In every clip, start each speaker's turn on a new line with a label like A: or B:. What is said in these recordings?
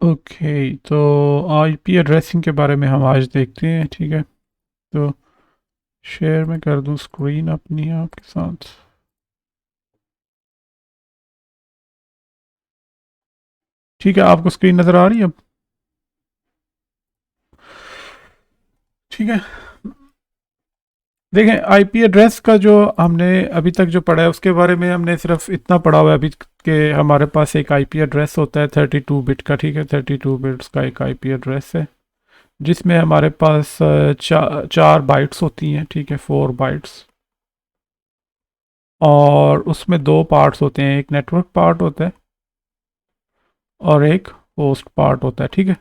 A: Okay, तो IP addressing के बारे में हम आज देखते हैं। ठीक है, तो शेयर में कर दूं स्क्रीन अपनी आपके साथ। ठीक है, आपको स्क्रीन नज़र आ रही है अब? ठीक है, देखें आईपी एड्रेस का जो हमने अभी तक जो पढ़ा है उसके बारे में हमने सिर्फ इतना पढ़ा हुआ है अभी कि हमारे पास एक आईपी एड्रेस होता है 32 बिट का। ठीक है, 32 बिट्स का एक आईपी एड्रेस है जिसमें हमारे पास चार बाइट्स होती हैं। ठीक है, 4 बाइट्स। और उसमें दो पार्ट्स होते हैं, एक नेटवर्क पार्ट होता है और एक होस्ट पार्ट होता है। ठीक है,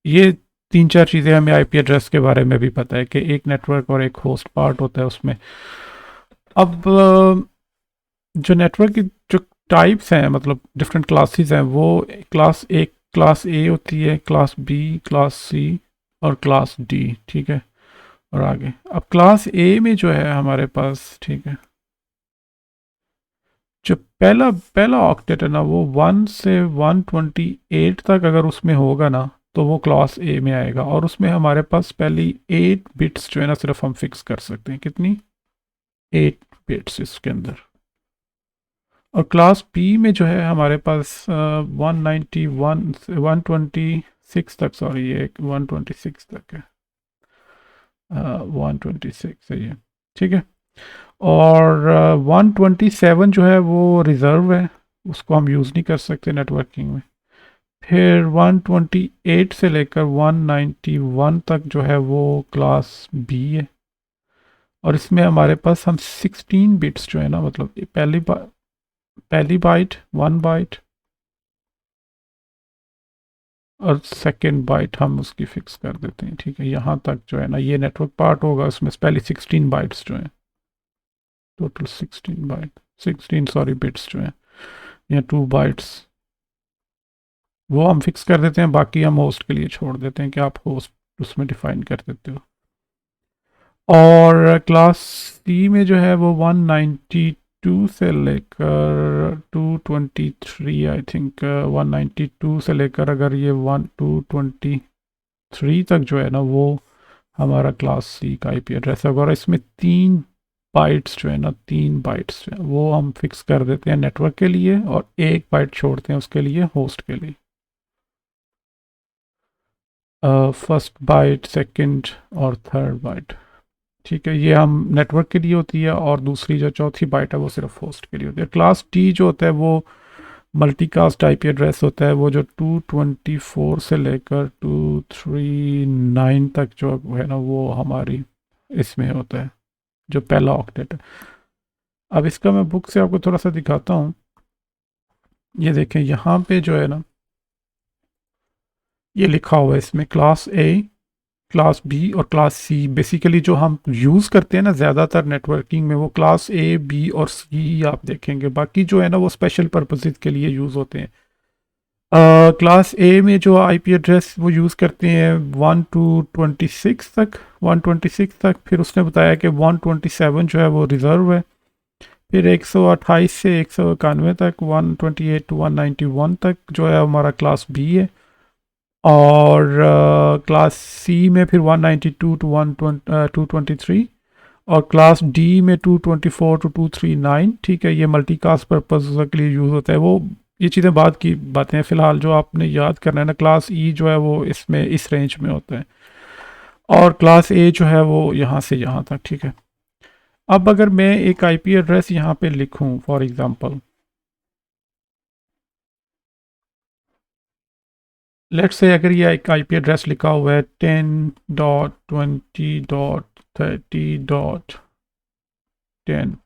A: ये तीन चार चीज़ें हमें आईपी एड्रेस के बारे में भी पता है कि एक नेटवर्क और एक होस्ट पार्ट होता है उसमें। अब जो नेटवर्क की जो टाइप्स हैं, मतलब डिफरेंट क्लासेस हैं, वो क्लास ए होती है, क्लास बी, क्लास सी और क्लास डी। ठीक है, और आगे अब क्लास ए में जो है हमारे पास, ठीक है, जो पहला पहला ऑक्टेट है ना, वो 1 से 128 तक अगर उसमें होगा ना तो वो क्लास ए में आएगा। और उसमें हमारे पास पहली 8 बिट्स जो है ना सिर्फ हम फिक्स कर सकते हैं। कितनी? 8 बिट्स इसके अंदर। और क्लास बी में जो है हमारे पास 191 126 तक, सॉरी ये 126 तक है। 126 है ये। ठीक है, और 127 जो है वो रिज़र्व है, उसको हम यूज़ नहीं कर सकते नेटवर्किंग में। फिर 128 से लेकर 191 तक जो है वो क्लास बी है। और इसमें हमारे पास हम 16 बिट्स जो है ना, मतलब पहली बाइट 1 बाइट और सेकेंड बाइट हम उसकी फिक्स कर देते हैं। ठीक है, यहाँ तक जो है ना ये नेटवर्क पार्ट होगा, उसमें पहले 16 बाइट्स जो हैं, टोटल 16 बाइट, 16 सॉरी बिट्स जो हैं, या 2 बाइट्स, वो हम फिक्स कर देते हैं। बाकी हम होस्ट के लिए छोड़ देते हैं कि आप होस्ट उसमें डिफाइन कर देते हो। और क्लास सी में जो है वो 192 से लेकर 223, आई थिंक 192 से लेकर अगर ये 223 तक जो है ना वो हमारा क्लास सी का आईपी एड्रेस है। और इसमें 3 बाइट्स जो है ना, 3 बाइट्स जो है वो हम फिक्स कर देते हैं नेटवर्क के लिए, और 1 बाइट छोड़ते हैं उसके लिए होस्ट के लिए। फर्स्ट बाइट, सेकंड और थर्ड बाइट। ठीक है, ये हम नेटवर्क के लिए होती है, और दूसरी जो चौथी बाइट है वो सिर्फ होस्ट के लिए होती है। क्लास टी जो होता है वो मल्टीकास्ट आईपी एड्रेस होता है, वो जो 224 से लेकर 239 तक जो है ना वो हमारी इसमें होता है, जो पहला ऑक्टेट है। अब इसका मैं बुक से आपको थोड़ा सा दिखाता हूँ। ये देखें यहाँ पे जो है ना ये लिखा हुआ है इसमें क्लास ए, क्लास बी और क्लास सी। बेसिकली जो हम यूज़ करते हैं ना ज़्यादातर नेटवर्किंग में, वो क्लास ए, बी और सी ही आप देखेंगे। बाकी जो है ना वो स्पेशल पर्पसेस के लिए यूज़ होते हैं। क्लास ए में जो आईपी एड्रेस वो यूज़ करते हैं 1 to 26 तक, 126 तक। फिर उसने बताया कि 127 जो है वो रिज़र्व है। फिर 128 से 191 तक, 128 to 191 तक जो है हमारा क्लास बी है। और क्लास सी में फिर 192 to 223। और क्लास डी में 224 to 239। ठीक है, ये मल्टीकास्ट पर्पज के लिए यूज़ होता है। वो ये चीज़ें बाद की बातें हैं, फ़िलहाल जो आपने याद करना है ना, क्लास ई जो है वो इसमें इस रेंज में होता है, और क्लास ए जो है वो यहाँ से यहाँ तक। ठीक है, अब अगर मैं एक आईपी एड्रेस यहाँ पे लिखूँ फॉर एग्ज़ाम्पल, लेट्स से अगर ये एक आईपी एड्रेस लिखा हुआ है 10.20.30.10,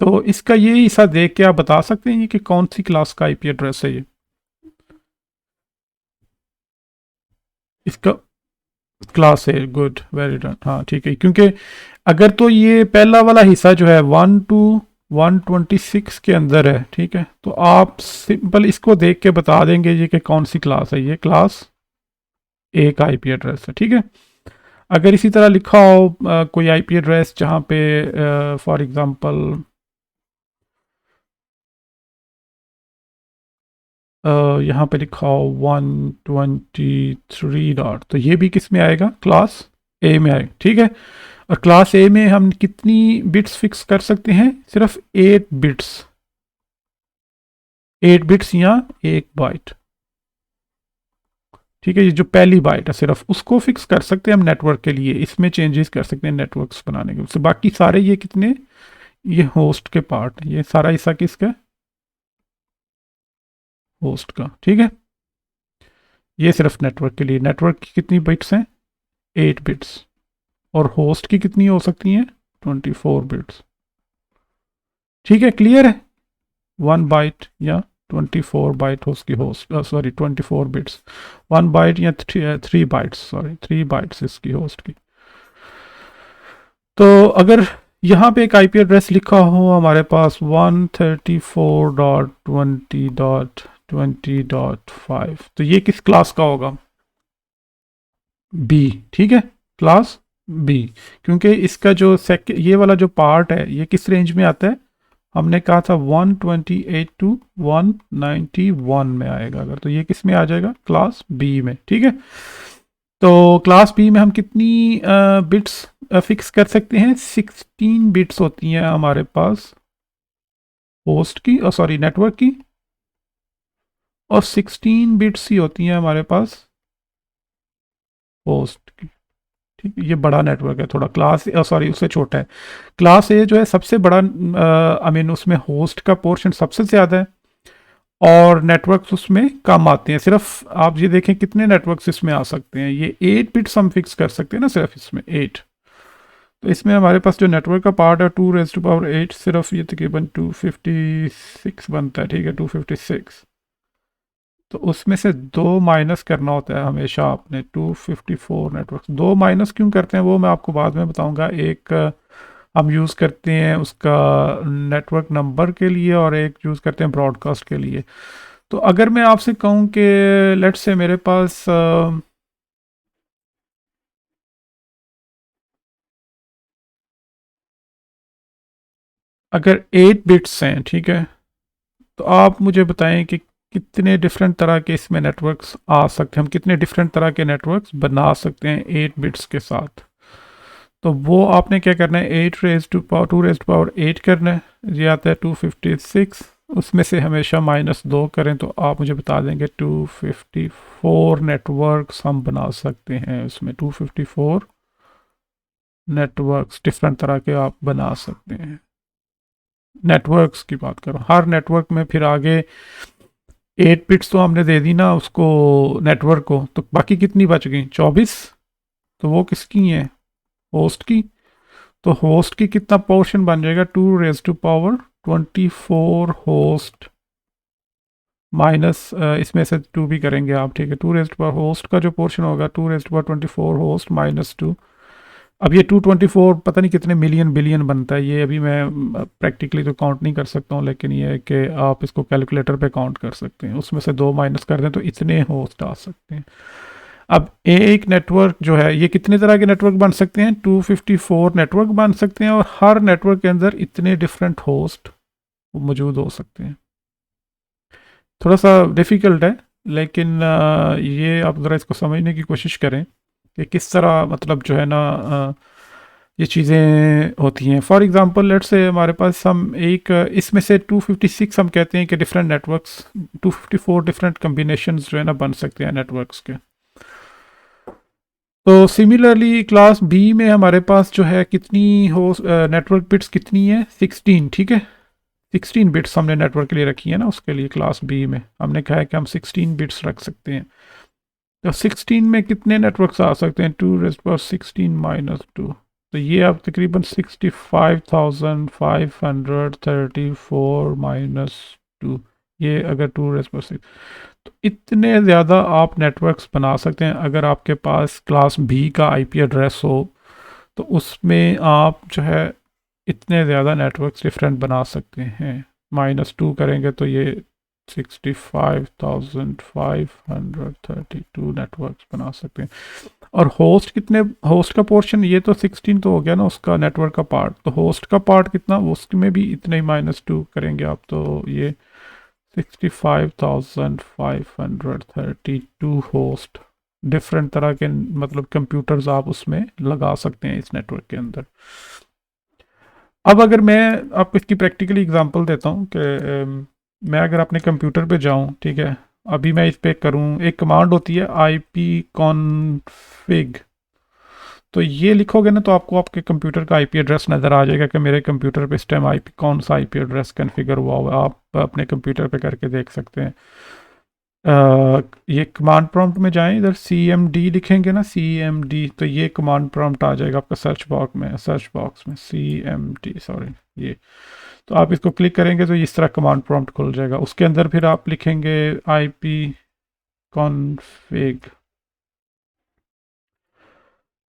A: तो इसका ये हिस्सा देख के आप बता सकते हैं कि कौन सी क्लास का आईपी एड्रेस है ये इसका? क्लास है, गुड, वेरी डन। हाँ ठीक है, क्योंकि अगर तो ये पहला वाला हिस्सा जो है 1 to 126 के अंदर है, ठीक है, तो आप सिंपल इसको देख के बता देंगे ये कि कौन सी क्लास है। ये क्लास ए का आईपी एड्रेस है। ठीक है, अगर इसी तरह लिखा हो कोई आईपी एड्रेस जहाँ पे फॉर एग्जांपल यहाँ पे लिखा हो 123 डॉट, तो ये भी किस में आएगा, क्लास ए में आएगा, ठीक है। और क्लास ए में हम कितनी बिट्स फिक्स कर सकते हैं, सिर्फ 8 बिट्स, 8 बिट्स या 1 बाइट, ठीक है। ये जो पहली बाइट है सिर्फ उसको फिक्स कर सकते हैं हम नेटवर्क के लिए, इसमें चेंजेस कर सकते हैं नेटवर्क्स बनाने के, उससे बाकी सारे ये कितने, ये होस्ट के पार्ट, ये सारा हिस्सा किसका, होस्ट का, ठीक है। ये सिर्फ नेटवर्क के लिए, नेटवर्क की कितनी बिट्स हैं, 8 बिट्स, और होस्ट की कितनी हो सकती हैं, 24 बिट्स, ठीक है, क्लियर है। 1 बाइट या 24 बाइट होस्ट की, होस्ट सॉरी 24 बिट्स, 1 बाइट या 3 बाइट्स, सॉरी 3 बाइट्स इसकी होस्ट की। तो अगर यहाँ पे एक आईपी एड्रेस लिखा हो हमारे पास 134.20.20.5, तो ये किस क्लास का होगा, बी, ठीक है, क्लास बी, क्योंकि इसका जो ये वाला जो पार्ट है ये किस रेंज में आता है, हमने कहा था 128 टू 191 में आएगा अगर, तो ये किस में आ जाएगा, क्लास बी में, ठीक है। तो क्लास बी में हम कितनी बिट्स फिक्स कर सकते हैं, 16 बिट्स होती हैं हमारे पास होस्ट की, और सॉरी नेटवर्क की, और 16 बिट्स ही होती हैं हमारे पास होस्ट की, ठीक है। ये बड़ा नेटवर्क है थोड़ा, क्लास सॉरी उससे छोटा है, क्लास ए जो है सबसे बड़ा, आई मीन उसमें होस्ट का पोर्शन सबसे ज़्यादा है, और नेटवर्क्स उसमें कम आते हैं, सिर्फ आप ये देखें कितने नेटवर्क्स इसमें आ सकते हैं, ये 8 बिट्स हम फिक्स कर सकते हैं ना सिर्फ इसमें 8, तो इसमें हमारे पास जो नेटवर्क का पार्ट है 2⁻8, सिर्फ ये तकरीबन 256 बनता है, ठीक है, 256, तो उसमें से 2 माइनस करना होता है हमेशा आपने, 254 नेटवर्क, 2 माइनस क्यों करते हैं वो मैं आपको बाद में बताऊंगा। एक हम यूज़ करते हैं उसका नेटवर्क नंबर के लिए, और एक यूज़ करते हैं ब्रॉडकास्ट के लिए। तो अगर मैं आपसे कहूँ कि लेट्स से मेरे पास अगर 8 बिट्स हैं, ठीक है, तो आप मुझे बताएं कि कितने डिफरेंट तरह के इसमें नेटवर्क्स आ सकते हैं, हम कितने डिफरेंट तरह के नेटवर्क्स बना सकते हैं 8 बिट्स के साथ। तो वो आपने क्या करना है, 8 raise to power 2 raise to power 8 करना है, ये आता है 256, उसमें से हमेशा -2 करें तो आप मुझे बता देंगे 254 नेटवर्क्स हम बना सकते हैं, उसमें 254 नेटवर्क्स डिफरेंट तरह के आप बना सकते हैं। नेटवर्क्स की बात करो, हर नेटवर्क में फिर आगे 8 बिट्स तो हमने दे दी ना उसको नेटवर्क को, तो बाकी कितनी बच गई, 24, तो वो किसकी है, होस्ट की। तो होस्ट की कितना पोर्शन बन जाएगा, 2 raise to power 24 host minus इसमें से 2 भी करेंगे आप, ठीक है, 2 रेज टू पावर होस्ट का जो पोर्शन होगा 2 रेज टू पावर 24 होस्ट -2। अब ये 224 पता नहीं कितने मिलियन बिलियन बनता है, ये अभी मैं प्रैक्टिकली तो काउंट नहीं कर सकता हूँ, लेकिन ये है कि आप इसको कैलकुलेटर पे काउंट कर सकते हैं, उसमें से 2 माइनस कर दें तो इतने होस्ट आ सकते हैं। अब एक नेटवर्क जो है ये कितने तरह के नेटवर्क बन सकते हैं, 254 नेटवर्क बन सकते हैं, और हर नेटवर्क के अंदर इतने डिफरेंट होस्ट मौजूद हो सकते हैं। थोड़ा सा डिफ़िकल्ट है, लेकिन ये आप ज़रा इसको समझने की कोशिश करें कि किस तरह मतलब जो है ना ये चीज़ें होती हैं। फॉर एग्ज़ाम्पल लेट्स से हमारे पास हम एक इसमें से 256 हम कहते हैं कि डिफरेंट नेटवर्क्स, 254 डिफरेंट कम्बिनेशंस जो है ना बन सकते हैं नेटवर्क्स के। तो सिमिलरली क्लास बी में हमारे पास जो है कितनी हो नेटवर्क बिट्स कितनी है, 16, ठीक है, 16 बिट्स हमने नेटवर्क के लिए रखी है ना, उसके लिए क्लास बी में हमने कहा है कि हम 16 बिट्स रख सकते हैं। तो 16 में कितने नेटवर्क्स आ सकते हैं, 2⁻16 - 2, तो ये अब तकरीबन 65,534 -2, ये अगर 2⁻6, तो इतने ज़्यादा आप नेटवर्क्स बना सकते हैं अगर आपके पास क्लास बी का आईपी एड्रेस हो, तो उसमें आप जो है इतने ज़्यादा नेटवर्क्स डिफरेंट बना सकते हैं। -2 करेंगे तो ये 65,532 नेटवर्क्स बना सकते हैं। और होस्ट कितने, होस्ट का पोर्शन ये तो 16 तो हो गया ना उसका नेटवर्क का पार्ट, तो होस्ट का पार्ट कितना, उसमें भी इतने ही -2 करेंगे आप, तो ये 65,532 होस्ट, डिफरेंट तरह के मतलब कंप्यूटर्स आप उसमें लगा सकते हैं इस नेटवर्क के अंदर। अब अगर मैं आपको इसकी प्रैक्टिकली एग्जांपल देता हूँ कि मैं अगर अपने कंप्यूटर पे जाऊँ, ठीक है, अभी मैं इस पे करूँ, एक कमांड होती है IP कॉन्फ़िग, तो ये लिखोगे ना तो आपको आपके कंप्यूटर का IP एड्रेस नज़र आ जाएगा कि मेरे कंप्यूटर पे इस टाइम IP कौन सा IP एड्रेस कन्फिगर हुआ हुआ है। आप अपने कंप्यूटर पे करके देख सकते हैं। ये कमांड प्रॉम्प्ट में जाएं, इधर CMD लिखेंगे ना, CMD, तो ये कमांड प्रॉम्प्ट आ जाएगा आपका सर्च बॉक्स में CMD, सॉरी ये, तो आप इसको क्लिक करेंगे तो इस तरह कमांड प्रॉम्प्ट खुल जाएगा। उसके अंदर फिर आप लिखेंगे IP कॉन्फ़िग,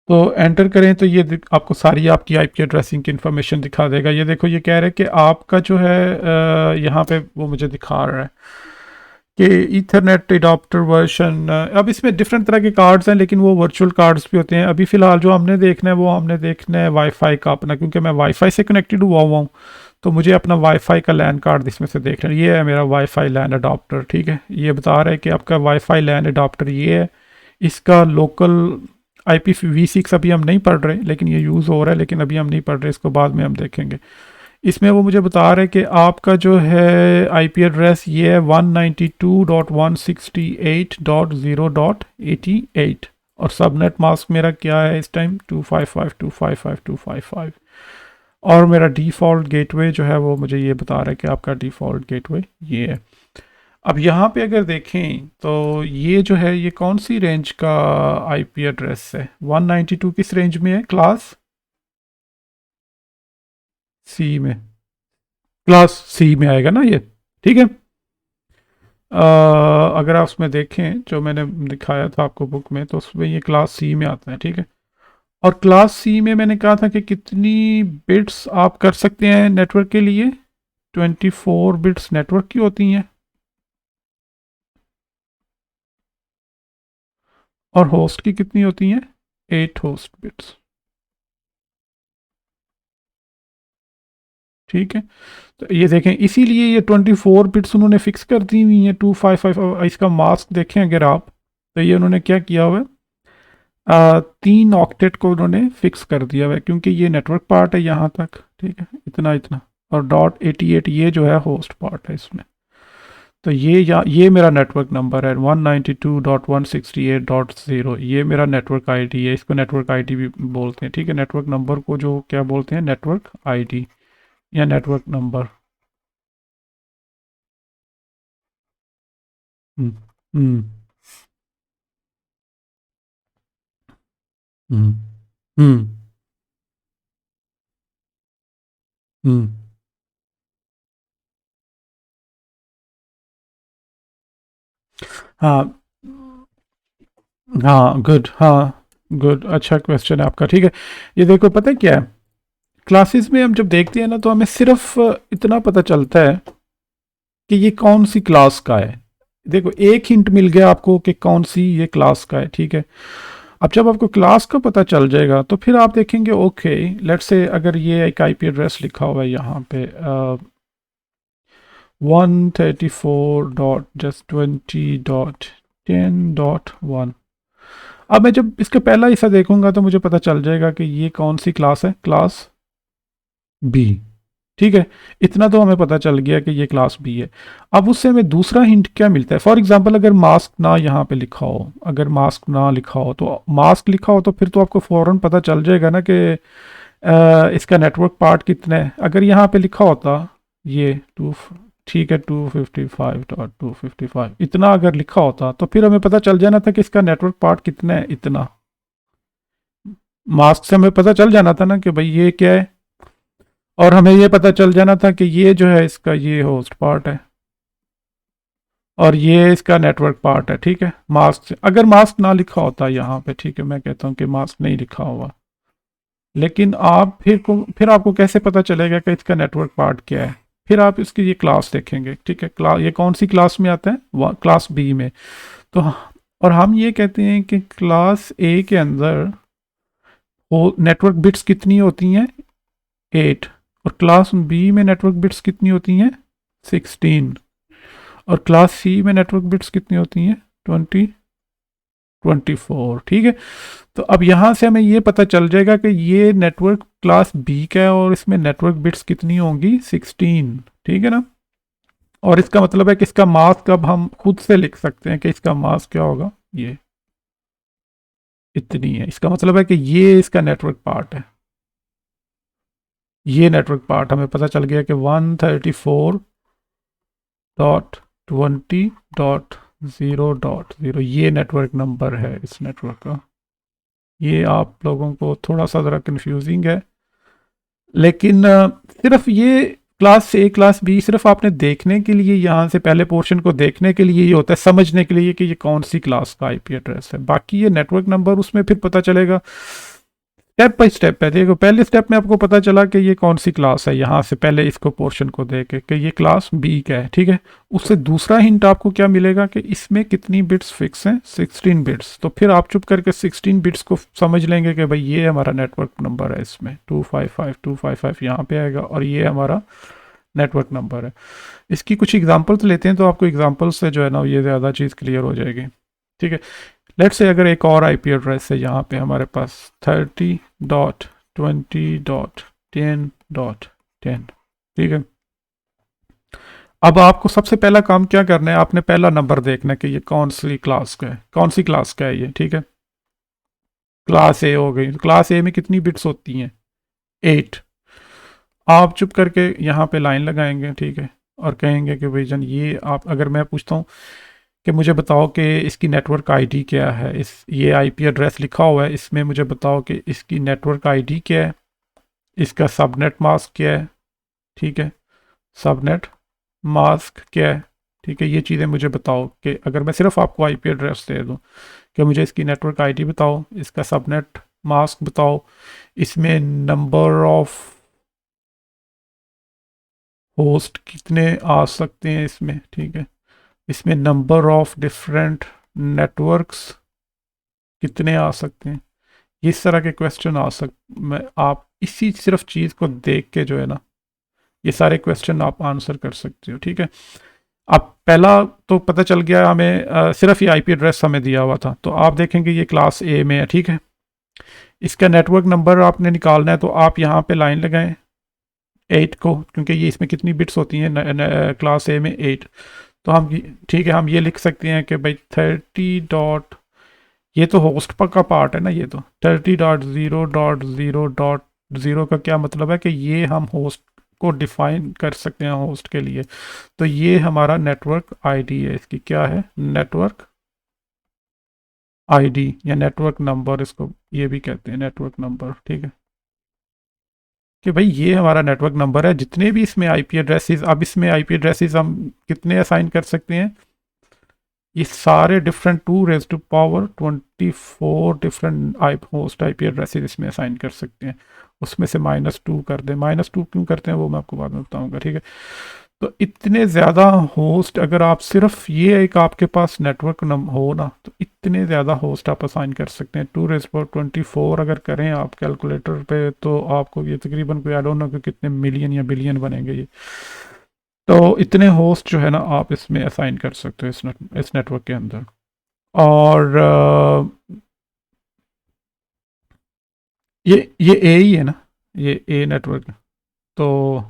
A: तो एंटर करें तो ये आपको सारी आपकी IP एड्रेसिंग की इन्फॉर्मेशन दिखा देगा। ये देखो, ये कह रहा है कि आपका जो है यहाँ पे वो मुझे दिखा रहा है कि ईथरनेट एडाप्टर वर्जन, अब इसमें डिफरेंट तरह के कार्ड्स हैं लेकिन वो वर्चुअल कार्ड्स भी होते हैं। अभी फ़िलहाल जो हमने देखना है वो हमने देखना है वाईफाई का अपना, क्योंकि मैं वाईफाई से कनेक्टेड हुआ हुआ हूँ, तो मुझे अपना वाईफाई का लैन कार्ड इसमें से देखना है। ये है मेरा वाईफाई लैन अडाप्टर, ठीक है, ये बता रहा है कि आपका वाईफाई लैन अडाप्टर ये है। इसका लोकल IPv6 अभी हम नहीं पढ़ रहे, लेकिन ये यूज़ हो रहा है, लेकिन अभी हम नहीं पढ़ रहे, इसको बाद में हम देखेंगे। इसमें वो मुझे बता रहे हैं कि आपका जो है IP एड्रेस ये है 192.168.0.88, और सबनेट मास्क मेरा क्या है इस टाइम 255.255.255, और मेरा डिफ़ॉल्ट गेटवे जो है वो मुझे ये बता रहा है कि आपका डिफ़ॉल्ट गेटवे ये है। अब यहाँ पे अगर देखें तो ये जो है ये कौन सी रेंज का IP एड्रेस है, 192 किस रेंज में है, क्लास सी में, क्लास सी में आएगा ना ये, ठीक है। अगर आप उसमें देखें जो मैंने दिखाया था आपको बुक में, तो उसमें ये क्लास सी में आता है, ठीक है। और क्लास सी में मैंने कहा था कि कितनी बिट्स आप कर सकते हैं नेटवर्क के लिए, 24 बिट्स नेटवर्क की होती हैं, और होस्ट की कितनी होती हैं, 8 होस्ट बिट्स, ठीक है। तो ये देखें, इसीलिए ये 24 बिट्स उन्होंने फिक्स कर दी हुई हैं 255। इसका मास्क देखें अगर आप, तो ये उन्होंने क्या किया हुआ है, 3 ऑक्टेट को उन्होंने फिक्स कर दिया हुआ है, क्योंकि ये नेटवर्क पार्ट है यहाँ तक, ठीक है, इतना इतना, और .88 ये जो है होस्ट पार्ट है इसमें। तो ये मेरा नेटवर्क नंबर है 192.168.0, ये मेरा नेटवर्क ID है, इसको नेटवर्क ID भी बोलते हैं, ठीक है। नेटवर्क नंबर को जो क्या बोलते हैं, नेटवर्क ID या नेटवर्क नंबर। हम्म हम्म हम्म हम्म हम्म, हाँ हाँ, गुड, हाँ गुड, अच्छा क्वेश्चन है आपका, ठीक है। ये देखो, पता है क्या है, क्लासेस में हम जब देखते हैं ना तो हमें सिर्फ इतना पता चलता है कि ये कौन सी क्लास का है। देखो, एक हिंट मिल गया आपको कि कौन सी ये क्लास का है, ठीक है। अब जब आपको क्लास का पता चल जाएगा तो फिर आप देखेंगे, ओके लेट्स से अगर ये एक IP एड्रेस लिखा हुआ है यहाँ पे 134.just20.10.1, अब मैं जब इसका पहला हिस्सा देखूंगा तो मुझे पता चल जाएगा कि ये कौन सी क्लास है, क्लास बी, ठीक है। इतना तो हमें पता चल गया कि ये क्लास बी है। अब उससे हमें दूसरा हिंट क्या मिलता है, फॉर एग्जांपल अगर मास्क ना यहाँ पे लिखा हो, अगर मास्क ना लिखा हो, तो मास्क लिखा हो तो फिर तो आपको फ़ौरन पता चल जाएगा ना कि इसका नेटवर्क पार्ट कितना है। अगर यहाँ पे लिखा होता ये टू, ठीक है, 255.255 इतना अगर लिखा होता तो फिर हमें पता चल जाना था कि इसका नेटवर्क पार्ट कितना है, इतना। मास्क से हमें पता चल जाना था ना कि भाई ये क्या है, और हमें ये पता चल जाना था कि ये जो है इसका ये होस्ट पार्ट है, और ये इसका नेटवर्क पार्ट है, ठीक है। मास्क से अगर मास्क ना लिखा होता यहाँ पे, ठीक है, मैं कहता हूँ कि मास्क नहीं लिखा हुआ, लेकिन आप फिर आपको कैसे पता चलेगा कि इसका नेटवर्क पार्ट क्या है। फिर आप इसकी ये क्लास देखेंगे, ठीक है, क्लास ये कौन सी क्लास में आता है, क्लास बी में। तो और हम ये कहते हैं कि क्लास ए के अंदर वो नेटवर्क बिट्स कितनी होती हैं, 8, और क्लास बी में नेटवर्क बिट्स कितनी होती हैं, 16। और क्लास सी में नेटवर्क बिट्स कितनी होती हैं? 24। ठीक है। तो अब यहाँ से हमें ये पता चल जाएगा कि ये नेटवर्क क्लास बी का है और इसमें नेटवर्क बिट्स कितनी होंगी? 16। ठीक है ना। और इसका मतलब है कि इसका मास्क अब हम खुद से लिख सकते हैं कि इसका मास्क क्या होगा, ये इतनी है। इसका मतलब है कि ये इसका नेटवर्क पार्ट है। ये नेटवर्क पार्ट हमें पता चल गया कि 134.20.0.0 ये नेटवर्क नंबर है इस नेटवर्क का। ये आप लोगों को थोड़ा सा ज़रा कंफ्यूजिंग है, लेकिन सिर्फ ये क्लास ए क्लास बी सिर्फ आपने देखने के लिए, यहाँ से पहले पोर्शन को देखने के लिए ये होता है, समझने के लिए कि ये कौन सी क्लास का आईपी एड्रेस है। बाकी ये नेटवर्क नंबर उसमें फिर पता चलेगा, स्टेप बाय स्टेप है। देखो पहले स्टेप में आपको पता चला कि ये कौन सी क्लास है, यहाँ से पहले इसको पोर्शन को देख के कि ये क्लास बी का है। ठीक है। उससे दूसरा हिंट आपको क्या मिलेगा कि इसमें कितनी बिट्स फिक्स हैं? 16 बिट्स। तो फिर आप चुप करके 16 बिट्स को समझ लेंगे कि भाई ये हमारा नेटवर्क नंबर है, इसमें 255 यहाँ पे आएगा और ये हमारा नेटवर्क नंबर है। इसकी कुछ एग्जाम्पल्स लेते हैं तो आपको एग्जाम्पल से जो है ना ये ज़्यादा चीज़ क्लियर हो जाएगी। ठीक है। लेट्स से अगर एक और आईपी एड्रेस है यहाँ पे हमारे पास 30.20.10.10। ठीक है। अब आपको सबसे पहला काम क्या करना है, आपने पहला नंबर देखना है कि ये कौन सी क्लास का है, कौन सी क्लास का है ये। ठीक है। क्लास ए हो गई। क्लास ए में कितनी बिट्स होती हैं? 8। आप चुप करके यहाँ पे लाइन लगाएंगे। ठीक है। और कहेंगे कि भाई जन ये आप, अगर मैं पूछता हूँ कि मुझे बताओ कि इसकी नेटवर्क आईडी क्या है, इस ये आईपी एड्रेस लिखा हुआ है, इसमें मुझे बताओ कि इसकी नेटवर्क आईडी क्या है, इसका सबनेट मास्क क्या है। ठीक है। सबनेट मास्क क्या है। ठीक है। ये चीज़ें मुझे बताओ कि अगर मैं सिर्फ आपको आईपी एड्रेस दे दूँ कि मुझे इसकी नेटवर्क आईडी बताओ, इसका सबनेट मास्क बताओ, इसमें नंबर ऑफ होस्ट कितने आ सकते हैं इसमें। ठीक है। इसमें नंबर ऑफ डिफरेंट नेटवर्क्स कितने आ सकते हैं। इस तरह के क्वेश्चन आ सक मैं आप इसी सिर्फ चीज़ को देख के जो है ना ये सारे क्वेश्चन आप आंसर कर सकते हो। ठीक है। अब पहला तो पता चल गया हमें, सिर्फ ये आईपी एड्रेस हमें दिया हुआ था, तो आप देखेंगे ये क्लास ए में है। ठीक है। इसका नेटवर्क नंबर आपने निकालना है तो आप यहाँ पे लाइन लगाएं 8 को, क्योंकि ये इसमें कितनी बिट्स होती हैं क्लास ए में 8। तो हम, ठीक है, हम ये लिख सकते हैं कि भाई 30. ये तो होस्ट पर का पार्ट है ना, ये तो 30.0.0.0 का क्या मतलब है कि ये हम होस्ट को डिफाइन कर सकते हैं होस्ट के लिए। तो ये हमारा नेटवर्क आईडी है, इसकी क्या है? नेटवर्क आईडी या नेटवर्क नंबर, इसको ये भी कहते हैं नेटवर्क नंबर। ठीक है। कि भाई ये हमारा नेटवर्क नंबर है। जितने भी इसमें आईपी एड्रेसेस, अब इसमें आईपी एड्रेसेस हम कितने असाइन कर सकते हैं? ये सारे different 2⁻24 different host IP addresses इसमें असाइन कर सकते हैं। उसमें से -2 कर दें। -2 क्यों करते हैं वो मैं आपको बाद में बताऊंगा। ठीक है। तो इतने ज़्यादा होस्ट, अगर आप सिर्फ ये एक आपके पास नेटवर्क हो ना, तो इतने ज़्यादा होस्ट आप असाइन कर सकते हैं। 2⁻24 अगर करें आप कैलकुलेटर पे तो आपको ये तकरीबन कोई आई डोंट नो कि कितने मिलियन या बिलियन बनेंगे ये। तो इतने होस्ट जो है ना आप इसमें असाइन कर सकते हो इस नेटवर्क के अंदर। और ये ए ही है ना, ये ए नेटवर्क। तो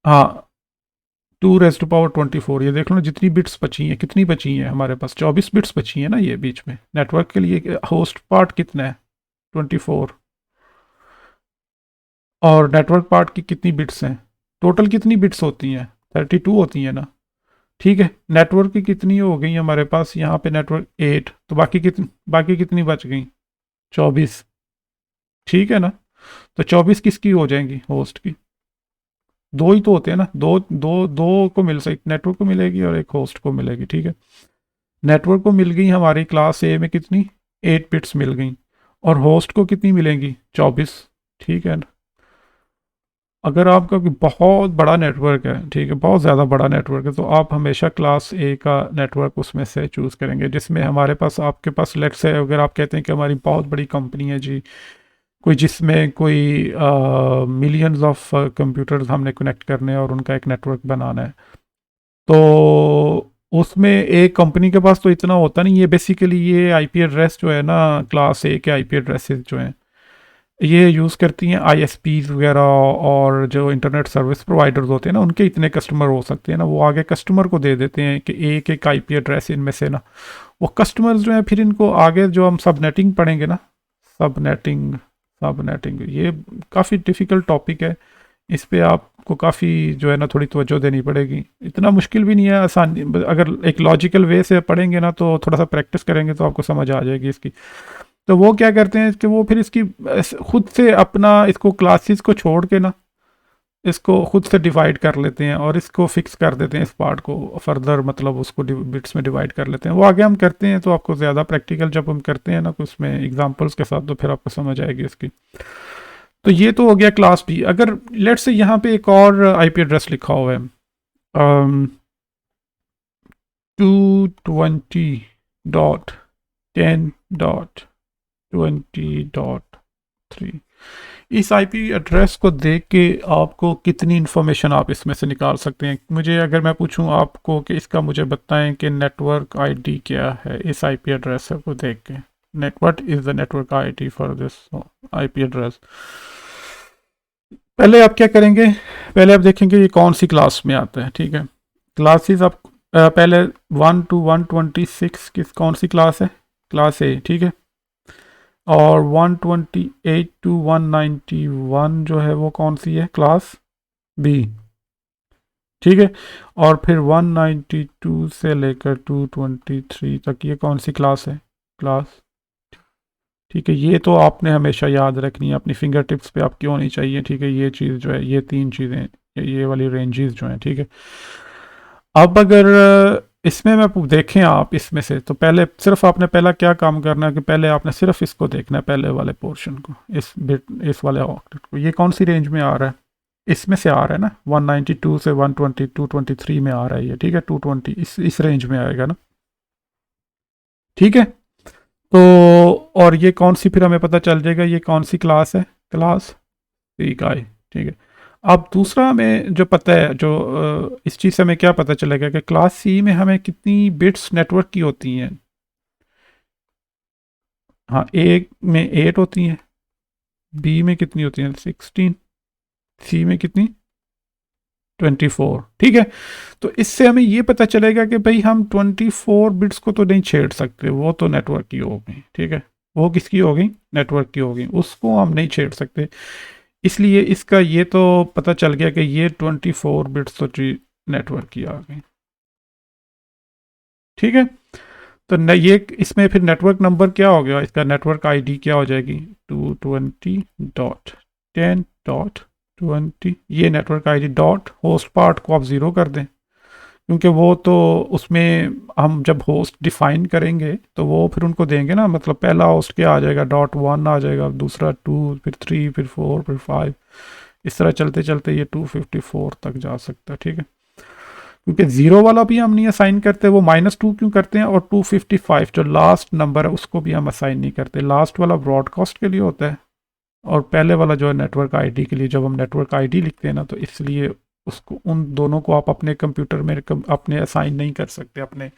A: हाँ, 2⁻24 ये देख लो ना, जितनी बिट्स बची हैं, कितनी बची हैं हमारे पास? 24 बिट्स बची हैं ना ये बीच में। नेटवर्क के लिए होस्ट पार्ट कितना है? 24। और नेटवर्क पार्ट की कितनी बिट्स हैं? टोटल कितनी बिट्स होती हैं? 32 होती हैं ना। ठीक है। नेटवर्क की कितनी हो गई हमारे पास यहाँ पे? नेटवर्क 8। तो बाकी कितनी बच गई? 24। ठीक है ना। तो 24 किसकी हो जाएंगी? होस्ट की। दो ही तो होते हैं ना, दो दो दो को मिल सकती, नेटवर्क को मिलेगी और एक होस्ट को मिलेगी। ठीक है। नेटवर्क को मिल गई हमारी क्लास ए में कितनी? 8 बिट्स मिल गई। और होस्ट को कितनी मिलेंगी? 24। ठीक है ना। अगर आपका कोई बहुत बड़ा नेटवर्क है, ठीक है, बहुत ज़्यादा बड़ा नेटवर्क है, तो आप हमेशा क्लास ए का नेटवर्क उसमें से चूज़ करेंगे, जिसमें हमारे पास, आपके पास लेट्स से अगर आप कहते हैं कि हमारी बहुत बड़ी कंपनी है जी, कोई जिसमें कोई मिलियंस ऑफ कंप्यूटर्स हमने कनेक्ट करने हैं और उनका एक नेटवर्क बनाना है, तो उसमें एक कंपनी के पास तो इतना होता नहीं है। बेसिकली ये आईपी एड्रेस जो है ना, क्लास ए के आईपी एड्रेसेस जो हैं, ये यूज़ करती हैं आईएसपीज वगैरह, और जो इंटरनेट सर्विस प्रोवाइडर्स होते हैं ना, उनके इतने कस्टमर हो सकते हैं ना, वो आगे कस्टमर को दे देते हैं कि एक एक आईपी एड्रेस इनमें से ना, वो कस्टमर्स जो हैं फिर इनको आगे जो हम सबनेटिंग पढ़ेंगे ना, सबनेटिंग, सबनेटिंग ये काफ़ी डिफ़िकल्ट टॉपिक है। इस पे आपको काफ़ी जो है ना थोड़ी तवज्जो देनी पड़ेगी। इतना मुश्किल भी नहीं है, आसान, अगर एक लॉजिकल वे से पढ़ेंगे ना, तो थोड़ा सा प्रैक्टिस करेंगे तो आपको समझ आ जाएगी इसकी। तो वो क्या करते हैं कि वो फिर इसकी खुद से अपना इसको क्लासेस को छोड़ के ना, इसको खुद से डिवाइड कर लेते हैं और इसको फिक्स कर देते हैं, इस पार्ट को फर्दर मतलब उसको बिट्स में डिवाइड कर लेते हैं। वो आगे हम करते हैं तो आपको ज़्यादा प्रैक्टिकल जब हम करते हैं ना कुछ में एग्जांपल्स के साथ, तो फिर आपको समझ आएगी इसकी। तो ये तो हो गया क्लास बी। अगर लेट्स से यहाँ पे एक और आईपी एड्रेस लिखा हुआ है 220.10.20.3, इस आईपी एड्रेस को देख के आपको कितनी इन्फॉर्मेशन आप इसमें से निकाल सकते हैं। मुझे अगर मैं पूछूं आपको कि इसका मुझे बताएं कि नेटवर्क आईडी क्या है इस आईपी एड्रेस को देख के, what is the network ID for this IP address, पहले आप क्या करेंगे, पहले आप देखेंगे ये कौन सी क्लास में आता है। ठीक है, क्लासेस आप पहले 1 to 126 किस कौन सी क्लास है, क्लास ए। ठीक है, और 128 to 191 जो है वो कौन सी है, क्लास बी। ठीक है, और फिर 192 से लेकर 223 तक ये कौन सी क्लास है, क्लास। ठीक है, ये तो आपने हमेशा याद रखनी है, अपनी फिंगर टिप्स पे आपकी होनी चाहिए। ठीक है, ये चीज़ जो है, ये तीन चीज़ें, ये वाली रेंजेस जो हैं। ठीक है, अब अगर इसमें मैं देखें आप इसमें से, तो पहले सिर्फ आपने पहला क्या काम करना है कि पहले आपने सिर्फ इसको देखना है, पहले वाले पोर्शन को, इस बिट, इस वाले ऑक्टेट को। ये कौन सी रेंज में आ रहा है, इसमें से आ रहा है ना, 192 से 120 223 में आ रहा है ये। ठीक है, 220 इस रेंज में आएगा ना। ठीक है, तो और ये कौन सी, फिर हमें पता चल जाएगा ये कौन सी क्लास है, क्लास सी का है। ठीक है, अब दूसरा हमें जो पता है, जो इस चीज़ से हमें क्या पता चलेगा कि क्लास सी में हमें कितनी बिट्स नेटवर्क की होती हैं। हाँ, ए में 8 होती हैं, बी में कितनी होती हैं 16, सी में कितनी 24। ठीक है, तो इससे हमें ये पता चलेगा कि भाई हम 24 बिट्स को तो नहीं छेड़ सकते, वो तो नेटवर्क की हो गई। ठीक है, वो किसकी हो गई, नेटवर्क की हो गई, उसको हम नहीं छेड़ सकते। इसलिए इसका ये तो पता चल गया कि ये 24 बिट्स तो नेटवर्क की आ गई। ठीक है, तो न ये इसमें फिर नेटवर्क नंबर क्या हो गया, इसका नेटवर्क आईडी क्या हो जाएगी, 220.10.20। ये network ID dot host part को आप ज़ीरो कर दें, क्योंकि वो तो उसमें हम जब होस्ट डिफाइन करेंगे तो वो फिर उनको देंगे ना, मतलब पहला होस्ट क्या आ जाएगा, .1 आ जाएगा, दूसरा 2, फिर 3, फिर 4, फिर 5, इस तरह चलते चलते ये 254 तक जा सकता है। ठीक है, क्योंकि ज़ीरो वाला भी हम नहीं असाइन करते, वो -2 क्यों करते हैं, और 255 जो लास्ट नंबर है उसको भी हम असाइन नहीं करते। लास्ट वाला ब्रॉडकास्ट के लिए होता है, और पहले वाला जो है नेटवर्क आईडी के लिए। जब हम नेटवर्क आईडी लिखते हैं ना, तो इसलिए उसको, उन दोनों को आप अपने कंप्यूटर में अपने असाइन नहीं कर सकते, अपने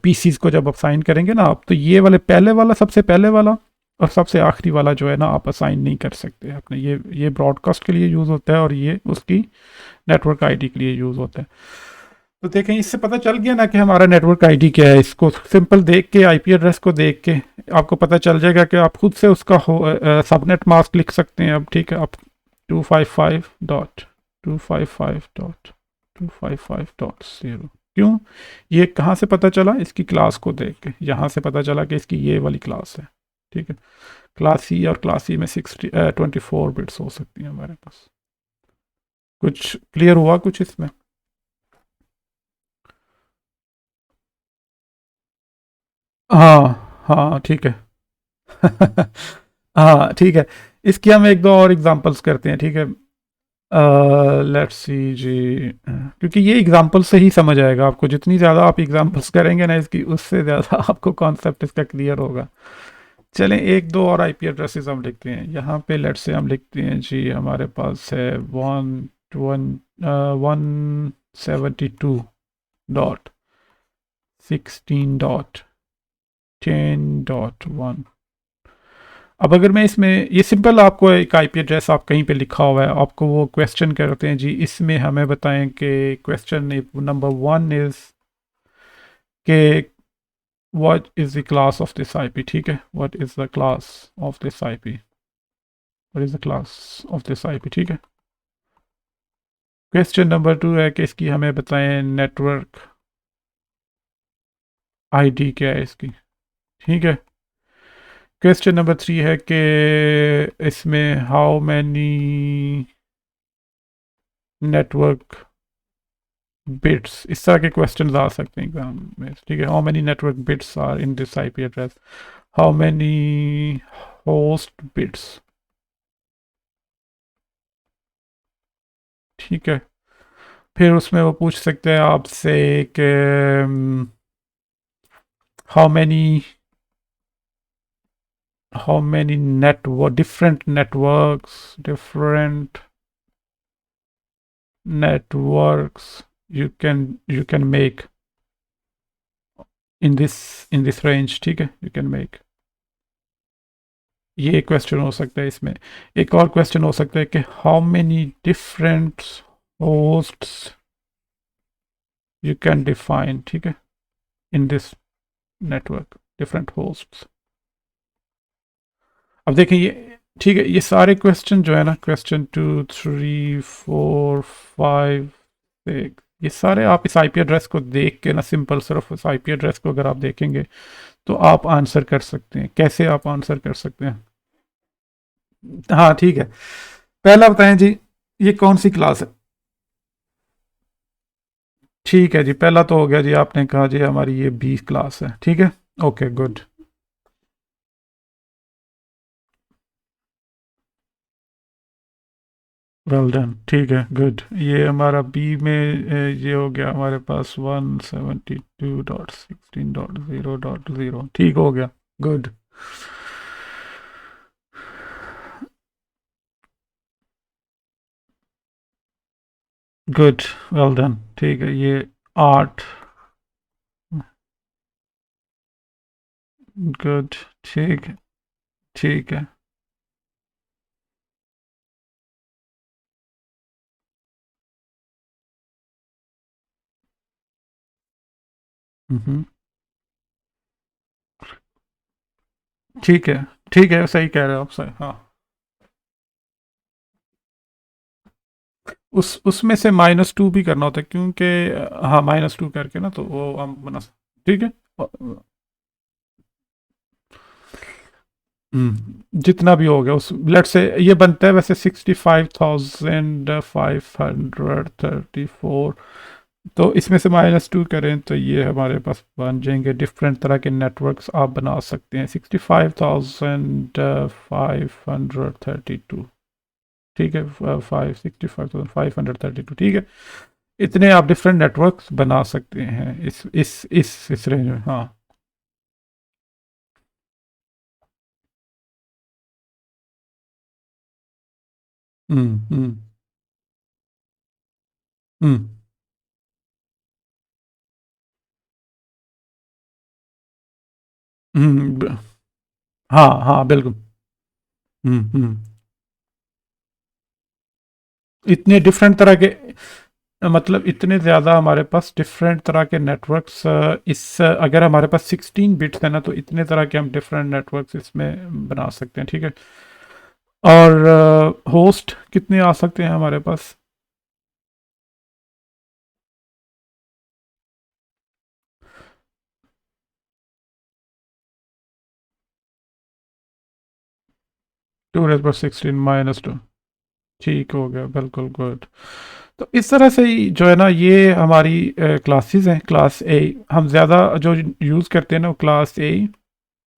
A: पीसीज को जब असाइन करेंगे ना आप, तो ये वाले पहले वाला, सबसे पहले वाला और सबसे आखिरी वाला जो है ना, आप असाइन नहीं कर सकते अपने। ये ब्रॉडकास्ट के लिए यूज़ होता है, और ये उसकी नेटवर्क आईडी के लिए यूज़ होता है। तो देखें, इससे पता चल गया ना कि हमारा नेटवर्क आईडी क्या है। इसको सिंपल देख के, आईपी एड्रेस को देख के आपको पता चल जाएगा कि आप खुद से उसका सबनेट मास्क लिख सकते हैं अब। ठीक है, आप 255.255.255.0। क्यों, ये कहाँ से पता चला, इसकी क्लास को देख के, यहाँ से पता चला कि इसकी ये वाली क्लास है। ठीक है, क्लास सी, और क्लास सी में 24 बिट्स हो सकती हैं हमारे पास। कुछ क्लियर हुआ कुछ इसमें? हाँ हाँ, ठीक है। हाँ ठीक है, इसकी हम एक दो और एग्जांपल्स करते हैं। ठीक है, लेट्स सी जी, क्योंकि ये एग्जांपल से ही समझ आएगा आपको, जितनी ज़्यादा आप एग्जांपल्स करेंगे ना इसकी, उससे ज़्यादा आपको कॉन्सेप्ट इसका क्लियर होगा। चलें, एक दो और आईपी एड्रेसेस हम लिखते हैं यहाँ पे। लेट्स से हम लिखते हैं जी, हमारे पास है 172 डॉट 16.10.1। अब अगर मैं इसमें ये सिंपल आपको एक आईपी एड्रेस आप कहीं पे लिखा हुआ है, आपको वो क्वेश्चन करते हैं जी, इसमें हमें बताएं कि क्वेश्चन नंबर 1 इज़ के what is the class of this IP, ठीक है, what is the class of this IP, what is the class of this IP, ठीक है। क्वेश्चन नंबर 2 है कि इसकी हमें बताएं नेटवर्क आईडी क्या है इसकी, ठीक है। क्वेश्चन नंबर 3 है कि इसमें हाउ मैनी नेटवर्क बिट्स, इस तरह के क्वेश्चन आ सकते हैं एग्जाम में, ठीक है। How many network bits are in this IP address, how many host bits, ठीक है। फिर उसमें वो पूछ सकते हैं आपसे कि how many network different networks you can make in this range, ठीक है, you can make। ये क्वेश्चन हो सकता है इसमें। एक और क्वेश्चन हो सकता है कि how many different hosts you can define, ठीक है, in this network, different hosts. अब देखिए ये, ठीक है, ये सारे क्वेश्चन जो है ना, क्वेश्चन 2 3 4 5 6, ये सारे आप इस आईपी एड्रेस को देख के ना, सिंपल सिर्फ उस आईपी एड्रेस को अगर आप देखेंगे तो आप आंसर कर सकते हैं। कैसे आप आंसर कर सकते हैं? हाँ ठीक है, पहला बताएं जी, ये कौन सी क्लास है? ठीक है जी, पहला तो हो गया जी, आपने कहा जी हमारी ये 20 क्लास है, ठीक है, ओके गुड। वेल डन, ठीक है गुड। ये हमारा बी में ये हो गया हमारे पास 172.16.0.0, ठीक हो गया, गुड। गुड, वेल डन, ठीक है। ये 8, गुड, ठीक है, ठीक है। हम्म, ठीक है, ठीक है, सही कह रहे हो आप, सही, हाँ। उस उसमें से -2 भी करना होता है क्योंकि हाँ, -2 करके ना तो वो हम बना सकते, ठीक है। जितना भी हो गया उस लेट से ये बनता है वैसे 65,534। तो इसमें से -2 करें तो ये हमारे पास बन जाएंगे, डिफरेंट तरह के नेटवर्क्स आप बना सकते हैं, 65,532, ठीक है, 65,532, ठीक है। इतने आप डिफरेंट नेटवर्क्स बना सकते हैं इस रेंज में, हाँ। हम्म, हम्म, हम्म, हम्म, हाँ हाँ बिल्कुल। हम्म, इतने डिफरेंट तरह के, मतलब इतने ज़्यादा हमारे पास डिफरेंट तरह के नेटवर्क्स, इस अगर हमारे पास 16 बिट्स है ना, तो इतने तरह के हम डिफरेंट नेटवर्क्स इसमें बना सकते हैं, ठीक है। और होस्ट कितने आ सकते हैं हमारे पास? 2^16 - 2, ठीक हो गया, बिल्कुल गुड। तो इस तरह से ही जो है ना, ये हमारी क्लासेस हैं, क्लास ए हम ज़्यादा जो यूज़ करते हैं ना, वो क्लास ए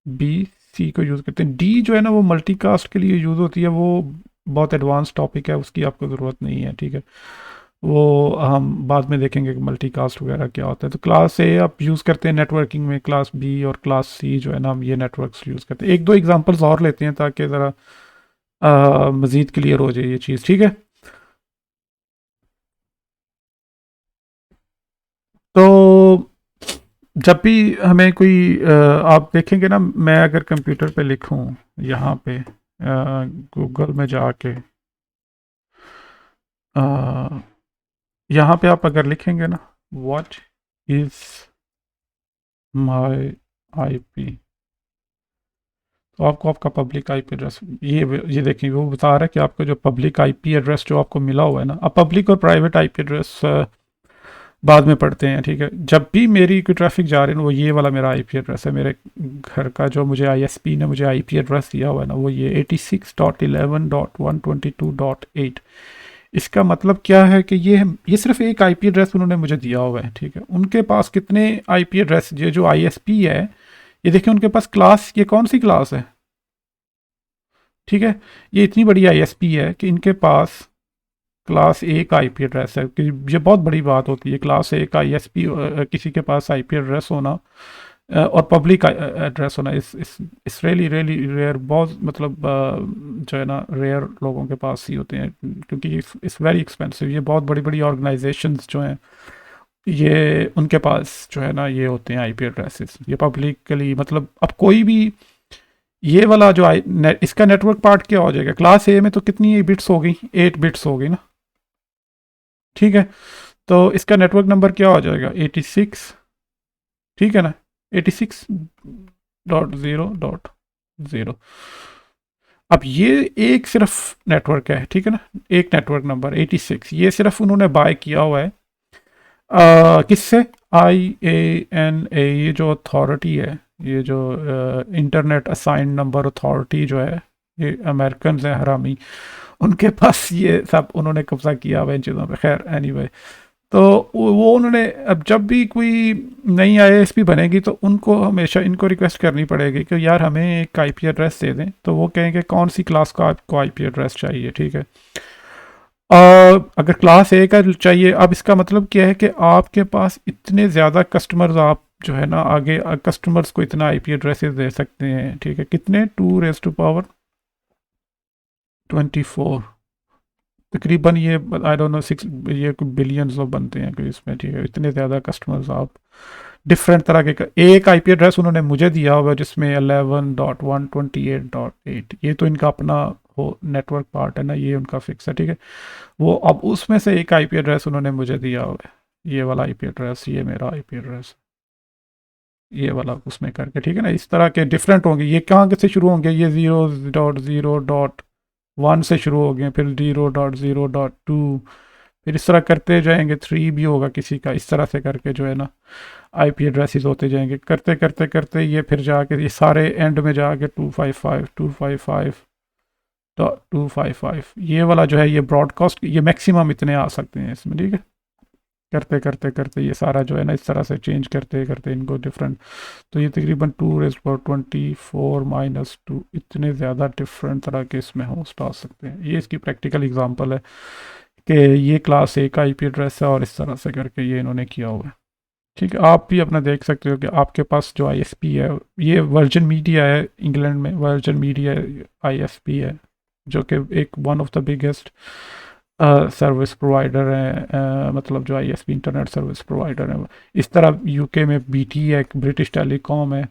A: बी सी को यूज़ करते हैं। डी जो है ना, वो मल्टीकास्ट के लिए यूज़ होती है, वो बहुत एडवांस टॉपिक है, उसकी आपको ज़रूरत नहीं है, ठीक है। वो हम बाद में देखेंगे कि मल्टीकास्ट वगैरह क्या होता है। तो क्लास ए आप यूज़ करते हैं नेटवर्किंग में, क्लास बी और क्लास सी जो है ना, हम ये नेटवर्क्स यूज़ करते हैं। एक दो एग्जांपल्स और लेते हैं ताकि ज़रा मज़ीद क्लियर हो जाए ये चीज़, ठीक है। तो जब भी हमें कोई आप देखेंगे ना, मैं अगर कंप्यूटर पे लिखूं यहाँ पे गूगल में जाके अ, यहाँ पे आप अगर लिखेंगे ना, व्हाट इज माय आईपी, तो आपको आपका पब्लिक आईपी एड्रेस, ये देखिए वो बता रहा है कि आपका जो पब्लिक आईपी एड्रेस जो आपको मिला हुआ है ना, अब पब्लिक और प्राइवेट आईपी एड्रेस बाद में पढ़ते हैं, ठीक है। जब भी मेरी कोई ट्रैफिक जा रही है ना, वो ये वाला मेरा आईपी एड्रेस है, मेरे घर का जो मुझे आईएसपी ने मुझे आईपी एड्रेस दिया हुआ है ना, वो ये 86.11.122.8। इसका मतलब क्या है कि ये सिर्फ एक आईपी एड्रेस उन्होंने मुझे दिया हुआ है, ठीक है। उनके पास कितने आईपी एड्रेस, ये जो आईएसपी है, ये देखिए उनके पास क्लास, ये कौन सी क्लास है, ठीक है। ये इतनी बड़ी आईएसपी है कि इनके पास क्लास ए का आईपी एड्रेस है, कि ये बहुत बड़ी बात होती है क्लास ए का आईएसपी, किसी के पास आईपी एड्रेस होना और पब्लिक एड्रेस होना, इस रियली रियली रेयर, बहुत मतलब जो है ना रेयर लोगों के पास ही होते हैं, क्योंकि इट्स वेरी एक्सपेंसिव। ये बहुत बड़ी बड़ी ऑर्गेनाइजेशंस जो हैं, ये उनके पास जो है ना ये होते हैं आईपी एड्रेसेस, ये पब्लिकली, मतलब अब कोई भी ये वाला जो इसका नेटवर्क पार्ट क्या हो जाएगा, क्लास ए में तो कितनी बिट्स हो गई, 8 बिट्स हो गई ना, ठीक है। तो इसका नेटवर्क नंबर क्या हो जाएगा, 86, ठीक है ना, 86.0.0। अब ये एक सिर्फ नेटवर्क है, ठीक है ना, एक नेटवर्क नंबर 86, ये सिर्फ उन्होंने बाय किया हुआ है किससे, IANA, ये जो अथॉरिटी है, ये जो इंटरनेट असाइन नंबर अथॉरिटी जो है, ये अमेरिकन हैं हरामी, उनके पास ये सब उन्होंने कब्जा किया हुआ इन चीज़ों पे। खैर एनीवे, तो वो उन्होंने, अब जब भी कोई नई आईएसपी बनेगी तो उनको हमेशा इनको रिक्वेस्ट करनी पड़ेगी कि यार हमें एक आईपी एड्रेस दे दें, तो वो कहेंगे कौन सी क्लास का आपको आईपी एड्रेस चाहिए, ठीक है। अगर क्लास ए का चाहिए, अब इसका मतलब क्या है कि आपके पास इतने ज़्यादा कस्टमर्स, आप जो है ना आगे कस्टमर्स को इतना आईपी एड्रेसेस दे सकते हैं, ठीक है। कितने, 2 raised to power 24, तकरीबन ये आई डोंट नो 6, ये बिलियंस ऑफ बनते हैं कोई इसमें, ठीक है। इतने ज़्यादा कस्टमर्स आप डिफरेंट तरह के एक आईपी एड्रेस उन्होंने मुझे दिया हुआ है जिसमें 11.128.8, ये तो इनका अपना हो नेटवर्क पार्ट है ना, ये उनका फिक्स है, ठीक है। वो अब उसमें से एक आईपी एड्रेस उन्होंने मुझे दिया हुआ है, ये वाला आईपी एड्रेस, ये मेरा आईपी एड्रेस, ये वाला उसमें करके, ठीक है ना। इस तरह के डिफरेंट होंगे, ये कहाँ से शुरू होंगे, ये 0.0.1 से शुरू हो गए, फिर 0.0.2, फिर इस तरह करते जाएंगे, 3 भी होगा किसी का, इस तरह से करके जो है ना आईपी एड्रेसेस होते जाएंगे, करते करते करते ये फिर जाके ये सारे एंड में जाके 255 ये वाला जो है, ये ब्रॉडकास्ट, ये मैक्सिमम इतने आ सकते हैं इसमें, ठीक है। करते करते करते ये सारा जो है ना इस तरह से चेंज करते करते इनको डिफरेंट, तो ये तकरीबन 2 raised to power 24 - 2, इतने ज़्यादा डिफरेंट तरह के इसमें होस्ट आ सकते हैं। ये इसकी प्रैक्टिकल एग्जांपल है कि ये क्लास ए का आईपी एड्रेस है और इस तरह से करके ये इन्होंने किया हुआ है, ठीक है। आप भी अपना देख सकते हो कि आपके पास जो आईएसपी है, ये वर्जन मीडिया है, इंग्लैंड में वर्जन मीडिया आईएसपी है, जो कि एक one of the biggest service provider है, मतलब जो आईएसपी इंटरनेट सर्विस प्रोवाइडर है। इस तरह यूके में बीटी है, ब्रिटिश टेलीकॉम है,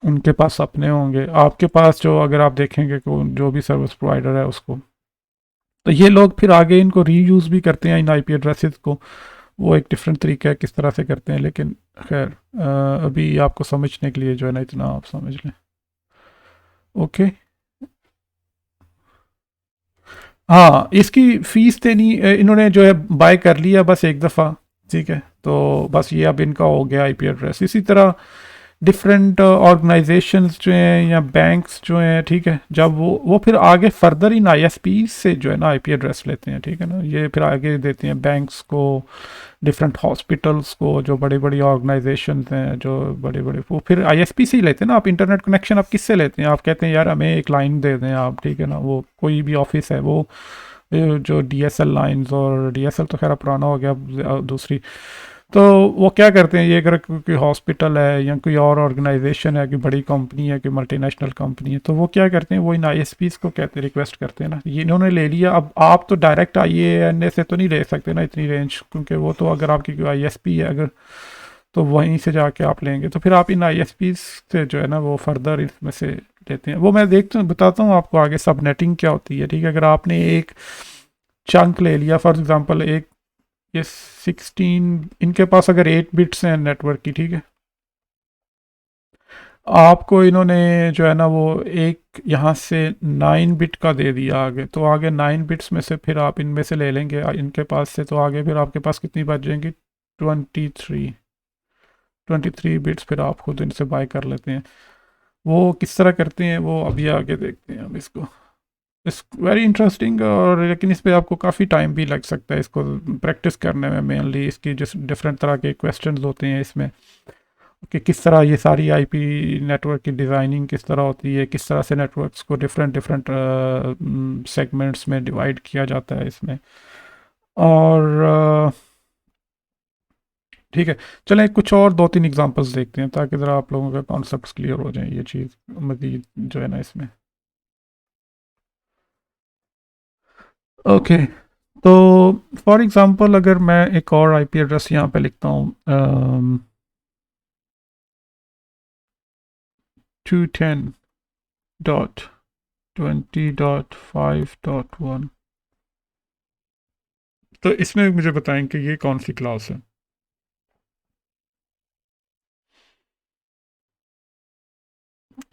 A: उनके पास अपने होंगे। आपके पास जो अगर आप देखेंगे कि जो भी सर्विस प्रोवाइडर है उसको, तो ये लोग फिर आगे इनको रीयूज़ भी करते हैं इन आईपी एड्रेसेस को, वो एक डिफरेंट तरीका है किस तरह से करते हैं, लेकिन खैर अभी आपको समझने के लिए जो है ना इतना आप समझ लें, ओके। हाँ, इसकी फ़ीस देनी, इन्होंने जो है बाय कर लिया बस एक दफ़ा, ठीक है। तो बस ये अब इनका हो गया आईपी एड्रेस। इसी तरह डिफरेंट ऑर्गेनाइजेशंस जो हैं या बैंक्स जो हैं, ठीक है, जब वो फिर आगे फर्दर इन आईएसपी से जो है ना आईपी एड्रेस लेते हैं, ठीक है ना, ये फिर आगे देते हैं बैंक्स को, डिफरेंट हॉस्पिटल्स को, जो बड़ी बड़ी ऑर्गेनाइजेशंस हैं, जो बड़े बड़े, वो फिर आईएसपी से ही लेते हैं ना। आप इंटरनेट कनेक्शन आप किससे लेते हैं, आप कहते हैं यार हमें एक लाइन दे दें आप, ठीक है ना, वो कोई भी ऑफिस है, वो जो डीएसएल लाइंस, और डीएसएल तो खैर पुराना हो गया, दूसरी, तो वो क्या करते हैं, ये अगर कोई हॉस्पिटल है या कोई और ऑर्गेनाइजेशन है, कि बड़ी कंपनी है, कि मल्टीनेशनल कंपनी है, तो वो क्या करते हैं, वो इन आईएसपीज़ को कहते हैं, रिक्वेस्ट करते हैं ना, ये इन्होंने ले लिया। अब आप तो डायरेक्ट आईएएनए से तो नहीं ले सकते ना इतनी रेंज, क्योंकि वो तो अगर आपकी कोई आईएसपी है अगर, तो वहीं से जाके आप लेंगे। तो फिर आप इन आईएसपीज़ से जो है ना वो फर्दर इसमें से लेते हैं। वो मैं देखता हूँ, बताता हूँ आपको आगे सबनेटिंग क्या होती है, ठीक है। अगर आपने एक चंक ले लिया, फॉर एग्जांपल एक ये 16, इनके पास अगर 8 बिट्स हैं नेटवर्क की, ठीक है, आपको इन्होंने जो है ना वो एक यहाँ से 9 बिट का दे दिया आगे, तो आगे 9 बिट्स में से फिर आप इनमें से ले लेंगे इनके पास से, तो आगे फिर आपके पास कितनी बच जाएंगी, 23 बिट्स फिर आप खुद इनसे बाय कर लेते हैं। वो किस तरह करते हैं वो अभी आगे देखते हैं हम इसको। इस वेरी इंटरेस्टिंग, और लेकिन इस पे आपको काफ़ी टाइम भी लग सकता है इसको प्रैक्टिस करने में। मेनली इसकी जिस डिफरेंट तरह के क्वेश्चंस होते हैं इसमें, कि किस तरह ये सारी आईपी नेटवर्क की डिज़ाइनिंग किस तरह होती है, किस तरह से नेटवर्क्स को डिफरेंट डिफरेंट सेगमेंट्स में डिवाइड किया जाता है इसमें। और ठीक है, चलें कुछ और 2-3 एग्जांपल्स देखते हैं, ताकि ज़रा आप लोगों के कॉन्सेप्ट्स क्लियर हो जाएं, ये चीज़ मज़ीद जो है ना इसमें। ओके, तो फॉर एग्जांपल अगर मैं एक और आईपी एड्रेस यहाँ पे लिखता हूँ, 210.20.5.1, तो इसमें मुझे बताएं कि ये कौन सी क्लास है।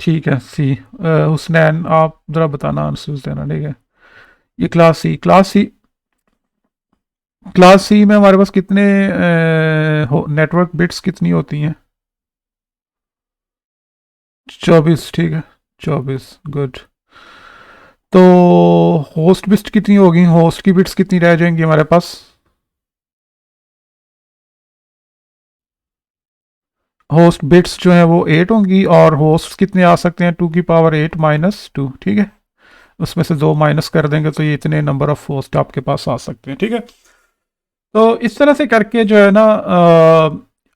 A: ठीक है, सी। हुसनैन, आप ज़रा बताना, आंसर्स देना, ठीक है। ये क्लास सी, क्लास सी में हमारे पास कितने नेटवर्क बिट्स कितनी होती हैं? 24, ठीक है, 24, गुड। तो होस्ट बिट्स कितनी होगी, होस्ट की बिट्स कितनी रह जाएंगी हमारे पास? होस्ट बिट्स जो है वो 8 होंगी, और होस्ट कितने आ सकते हैं, 2 की पावर 8 - 2, ठीक है। उसमें से 2 माइनस कर देंगे तो ये इतने नंबर ऑफ होस्ट आपके पास आ सकते हैं, ठीक है। तो इस तरह से करके जो है ना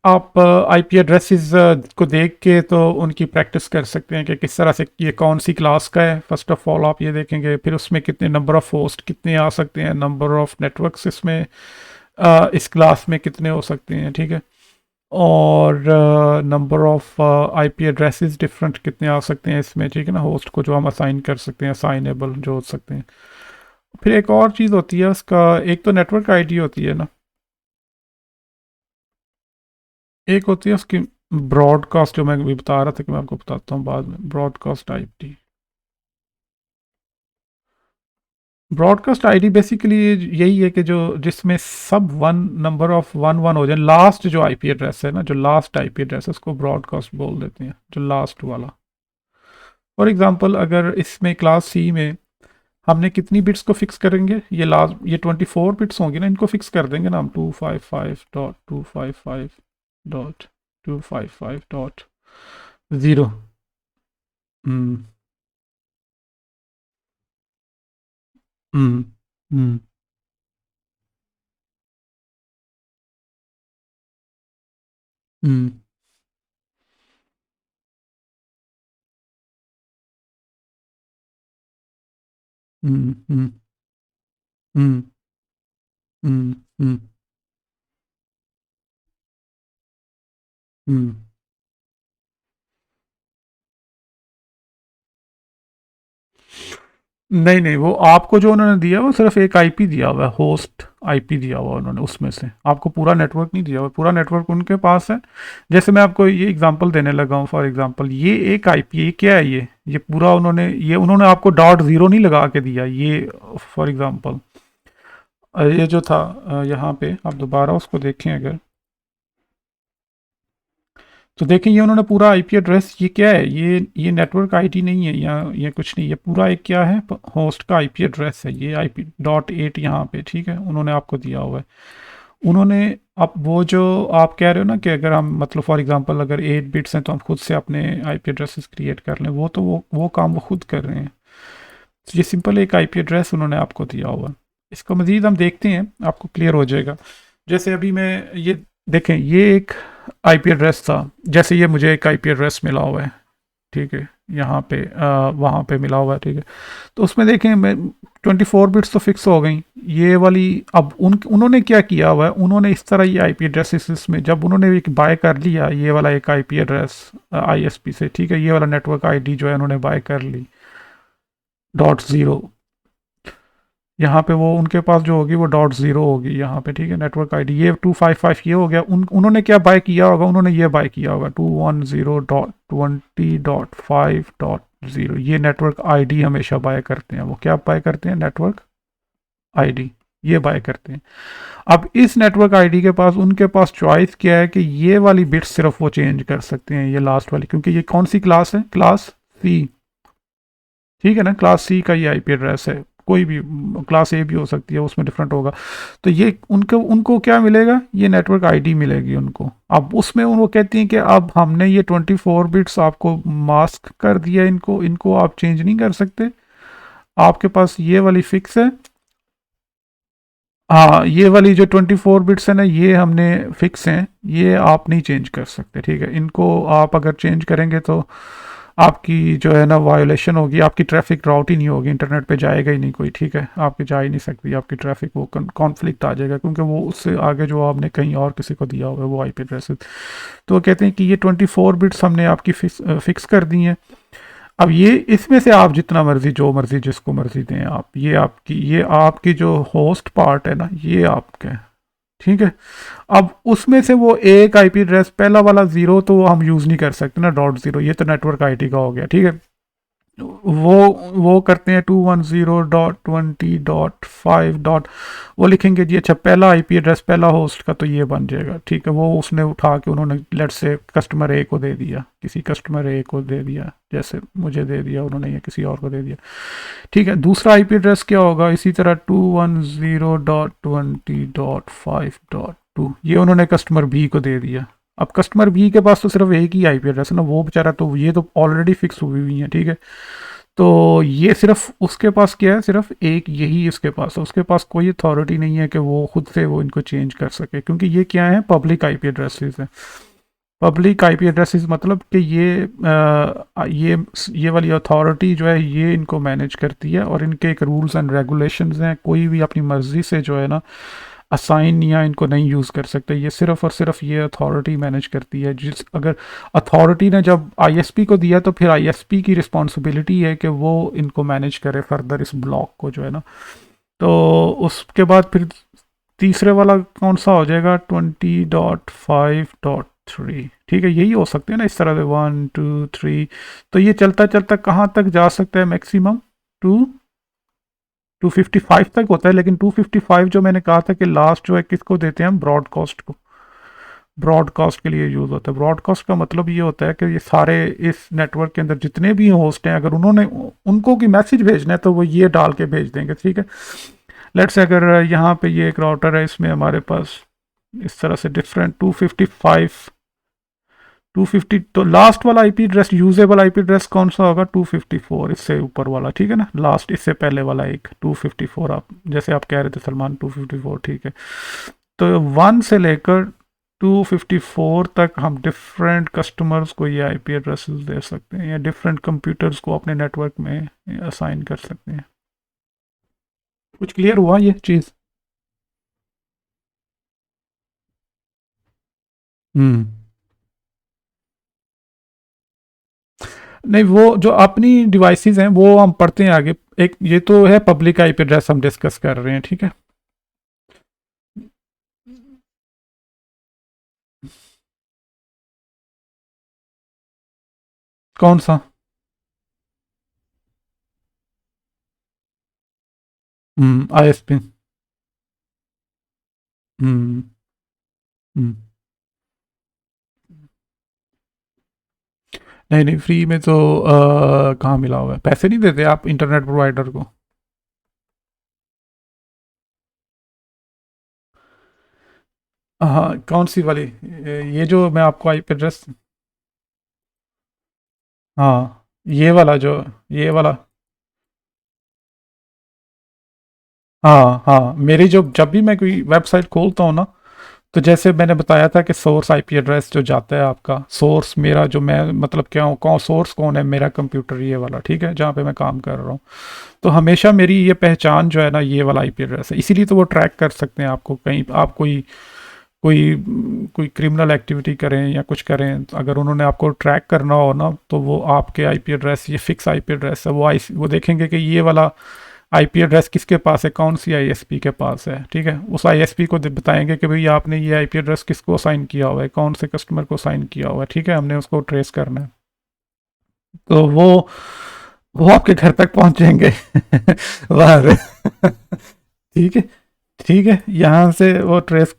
A: आप आईपी एड्रेसेस को देख के तो उनकी प्रैक्टिस कर सकते हैं कि किस तरह से ये कौन सी क्लास का है। फर्स्ट ऑफ ऑल आप ये देखेंगे, फिर उसमें कितने नंबर ऑफ होस्ट कितने आ सकते हैं, नंबर ऑफ नेटवर्क्स इसमें इस क्लास में कितने हो सकते हैं, ठीक है। और number of IP addresses different कितने आ सकते हैं इसमें, ठीक है ना, होस्ट को जो हम असाइन कर सकते हैं, असाइनेबल जो हो सकते हैं। फिर एक और चीज़ होती है उसका, एक तो नेटवर्क आईडी होती है ना, एक होती है उसकी ब्रॉडकास्ट, जो मैं अभी बता रहा था कि मैं आपको बताता हूँ बाद में, broadcast ID. Broadcast ID basically यही है कि जो जिसमें सब one number of one one हो जाए, लास्ट जो आईपी एड्रेस है ना, जो लास्ट आईपी एड्रेस है उसको ब्रॉडकास्ट बोल देते हैं, जो लास्ट वाला। फॉर एग्जांपल अगर इसमें क्लास सी में हमने कितनी बिट्स को फिक्स करेंगे, ये लास्ट ये 24 बिट्स होंगी ना, इनको फिक्स कर देंगे ना हम, 255.255.255.0। हम्म, हम्म, हम्म, हम्म, हम्म, हम्म, हम्म, हम्म, हम्म, हम्म। नहीं नहीं, वो आपको जो उन्होंने दिया वो सिर्फ एक आईपी दिया हुआ है, होस्ट आईपी दिया हुआ है उन्होंने, उसमें से आपको पूरा नेटवर्क नहीं दिया हुआ, पूरा नेटवर्क उनके पास है। जैसे मैं आपको ये एग्जांपल देने लगा हूँ, फॉर एग्जांपल ये एक आईपी, ये क्या है, ये पूरा उन्होंने, ये उन्होंने आपको डॉट ज़ीरो नहीं लगा के दिया ये। फॉर एग्जांपल ये जो था यहाँ पे आप दोबारा उसको देखें अगर, तो देखें ये उन्होंने पूरा आईपी एड्रेस, ये क्या है, ये नेटवर्क आईडी नहीं है, या ये कुछ नहीं, ये पूरा एक क्या है, होस्ट का आईपी एड्रेस है, ये IP.8 यहाँ पे, ठीक है, उन्होंने आपको दिया हुआ है। उन्होंने, अब वो जो आप कह रहे हो ना कि अगर हम मतलब फॉर एग्जांपल अगर 8 बिट्स हैं तो हम खुद से अपने आईपी एड्रेसेस क्रिएट कर लें, वो तो वो काम वो खुद कर रहे हैं। तो ये सिंपल एक आईपी एड्रेस उन्होंने आपको दिया हुआ है। इसको मज़ीद हम देखते हैं, आपको क्लियर हो जाएगा। जैसे अभी मैं ये देखें ये एक आईपी एड्रेस था, जैसे ये मुझे एक आईपी एड्रेस मिला हुआ है, ठीक है, यहाँ पे वहाँ पे मिला हुआ है, ठीक है। तो उसमें देखें मैं 24 बिट्स तो फिक्स हो गई, ये वाली। अब उन्होंने क्या किया हुआ है, उन्होंने इस तरह ये आईपी एड्रेस में जब उन्होंने एक बाय कर लिया ये वाला एक आईपी एड्रेस आईएसपी से, ठीक है, ये वाला नेटवर्क आईडी जो है उन्होंने बाय कर ली .0, यहाँ पे वो उनके पास जो होगी वो .0 होगी यहाँ पे, ठीक है, नेटवर्क आईडी ये 255 ये हो गया। उन्होंने क्या बाय किया होगा, उन्होंने ये बाय किया होगा 210.20.5.0, ये नेटवर्क आईडी हमेशा बाय करते हैं, वो क्या बाय करते हैं, नेटवर्क आईडी ये बाय करते हैं। अब इस नेटवर्क आईडी के पास उनके पास चॉइस क्या है कि ये वाली बिट्स सिर्फ वो चेंज कर सकते हैं, ये लास्ट वाली, क्योंकि ये कौन सी क्लास है, क्लास सी, ठीक है ना, क्लास सी का ये आईपी एड्रेस है, कोई भी क्लास ए भी हो सकती है, उसमें डिफरेंट होगा। तो ये उनको उनको क्या मिलेगा, ये नेटवर्क आईडी मिलेगी उनको। अब उसमें वो कहती हैं कि अब हमने ये 24 बिट्स आपको मास्क कर दिया, इनको इनको आप चेंज नहीं कर सकते, आपके पास ये वाली फिक्स है। हाँ, ये वाली जो 24 बिट्स है ना, ये हमने फिक्स हैं, ये आप नहीं चेंज कर सकते, ठीक है। इनको आप अगर चेंज करेंगे तो आपकी जो है ना वायोलेशन होगी, आपकी ट्रैफिक राउट ही नहीं होगी, इंटरनेट पे जाएगा ही नहीं कोई, ठीक है, आपकी जा ही नहीं सकती आपकी ट्रैफिक, वो कॉन्फ्लिक्ट आ जाएगा, क्योंकि वो उससे आगे जो आपने कहीं और किसी को दिया होगा वो आईपी एड्रेस। तो वो कहते हैं कि ये 24 बिट्स हमने आपकी फिक्स कर दी हैं। अब ये इसमें से आप जितना मर्जी जो मर्जी जिसको मर्जी दें आप, ये आपकी जो होस्ट पार्ट है ना ये आपका है, ठीक है। अब उसमें से वो एक आईपी एड्रेस पहला वाला 0 तो वो हम यूज़ नहीं कर सकते ना, .0, ये तो नेटवर्क आईडी का हो गया, ठीक है। वो वो करते हैं 210.20.5 डॉट, वो लिखेंगे जी अच्छा पहला आईपी एड्रेस पहला होस्ट का तो ये बन जाएगा, ठीक है। वो उसने उठा के उन्होंने लेट से कस्टमर ए को दे दिया, किसी कस्टमर ए को दे दिया, जैसे मुझे दे दिया उन्होंने या किसी और को दे दिया, ठीक है। दूसरा आईपी एड्रेस क्या होगा, इसी तरह 210.20.5.2, ये उन्होंने कस्टमर बी को दे दिया। अब कस्टमर बी के पास तो सिर्फ एक ही आईपी एड्रेस है ना, वो बेचारा तो ये तो ऑलरेडी फिक्स हुई हुई है, ठीक है। तो ये सिर्फ उसके पास क्या है, सिर्फ एक यही इसके पास है, उसके पास कोई अथॉरिटी नहीं है कि वो खुद से वो इनको चेंज कर सके, क्योंकि ये क्या है, पब्लिक आईपी एड्रेसेस है। पब्लिक आईपी एड्रेसेस मतलब कि ये वाली अथॉरिटी जो है ये इनको मैनेज करती है, और इनके एक रूल्स एंड रेगुलेशंस हैं, कोई भी अपनी मर्जी से जो है ना असाइन या इनको नहीं यूज़ कर सकते, ये सिर्फ और सिर्फ ये अथॉरिटी मैनेज करती है। जिस अगर अथॉरिटी ने जब आईएसपी को दिया तो फिर आईएसपी की रिस्पॉन्सिबिलिटी है कि वो इनको मैनेज करे फर्दर इस ब्लॉक को जो है ना। तो उसके बाद फिर तीसरे वाला कौन सा हो जाएगा, 20.5.3, ठीक है, यही हो सकते हैं ना इस तरह से 1 2 3। तो ये चलता चलता कहाँ तक जा सकता है, मैक्सिमम टू 255 तक होता है, लेकिन 255 जो मैंने कहा था कि लास्ट जो है किसको देते हैं हम, ब्रॉडकास्ट को, ब्रॉडकास्ट के लिए यूज़ होता है। ब्रॉडकास्ट का मतलब ये होता है कि ये सारे इस नेटवर्क के अंदर जितने भी होस्ट हैं, अगर उन्होंने उनको की मैसेज भेजना है तो वो ये डाल के भेज देंगे, ठीक है। लेट्स से अगर यहाँ पे ये एक राउटर है, इसमें हमारे पास इस तरह से डिफरेंट 250 तो लास्ट वाला IP address, usable IP address कौन सा होगा, 254, इससे ऊपर वाला, ठीक है ना, लास्ट इससे पहले वाला एक 254, आप जैसे आप कह रहे थे सलमान 254, ठीक है। तो 1 से लेकर 254 तक हम डिफरेंट कस्टमर्स को ये आईपी एड्रेसेस दे सकते हैं, या डिफरेंट कंप्यूटर्स को अपने नेटवर्क में असाइन कर सकते हैं। कुछ क्लियर हुआ ये चीज़? हम्म। नहीं, वो जो अपनी डिवाइसेस हैं वो हम पढ़ते हैं आगे, एक ये तो है पब्लिक आईपी एड्रेस हम डिस्कस कर रहे हैं, ठीक है। कौन सा? आईएसपी। हम्म। हम्म। नहीं नहीं, फ्री में तो कहाँ मिला हुआ है, पैसे नहीं देते आप इंटरनेट प्रोवाइडर को। हाँ, कौन सी वाली, ये जो मैं आपको आईपी एड्रेस, हाँ ये वाला जो, ये वाला, हाँ हाँ, मेरी जो जब भी मैं कोई वेबसाइट खोलता हूँ ना, तो जैसे मैंने बताया था कि सोर्स आईपी एड्रेस जो जाता है आपका सोर्स मेरा जो मैं मतलब क्या हूँ कौन सोर्स कौन है मेरा कंप्यूटर ये वाला ठीक है जहाँ पे मैं काम कर रहा हूँ। तो हमेशा मेरी ये पहचान जो है ना ये वाला आईपी एड्रेस है इसीलिए तो वो ट्रैक कर सकते हैं आपको कहीं आप कोई कोई कोई क्रिमिनल एक्टिविटी करें या कुछ करें तो अगर उन्होंने आपको ट्रैक करना हो ना तो वो आपके आईपी एड्रेस ये फिक्स आईपी एड्रेस है वो देखेंगे कि ये वाला आईपी एड्रेस किसके पास है कौन सी आईएसपी के पास है ठीक है उस आईएसपी को बताएंगे कि भाई आपने ये आईपी एड्रेस किसको असाइन किया हुआ है कौन से कस्टमर को असाइन किया हुआ है ठीक है हमने उसको ट्रेस करना है। तो वो आपके घर तक पहुंचेंगे वाह ठीक है ठीक है यहाँ से वो ट्रेस।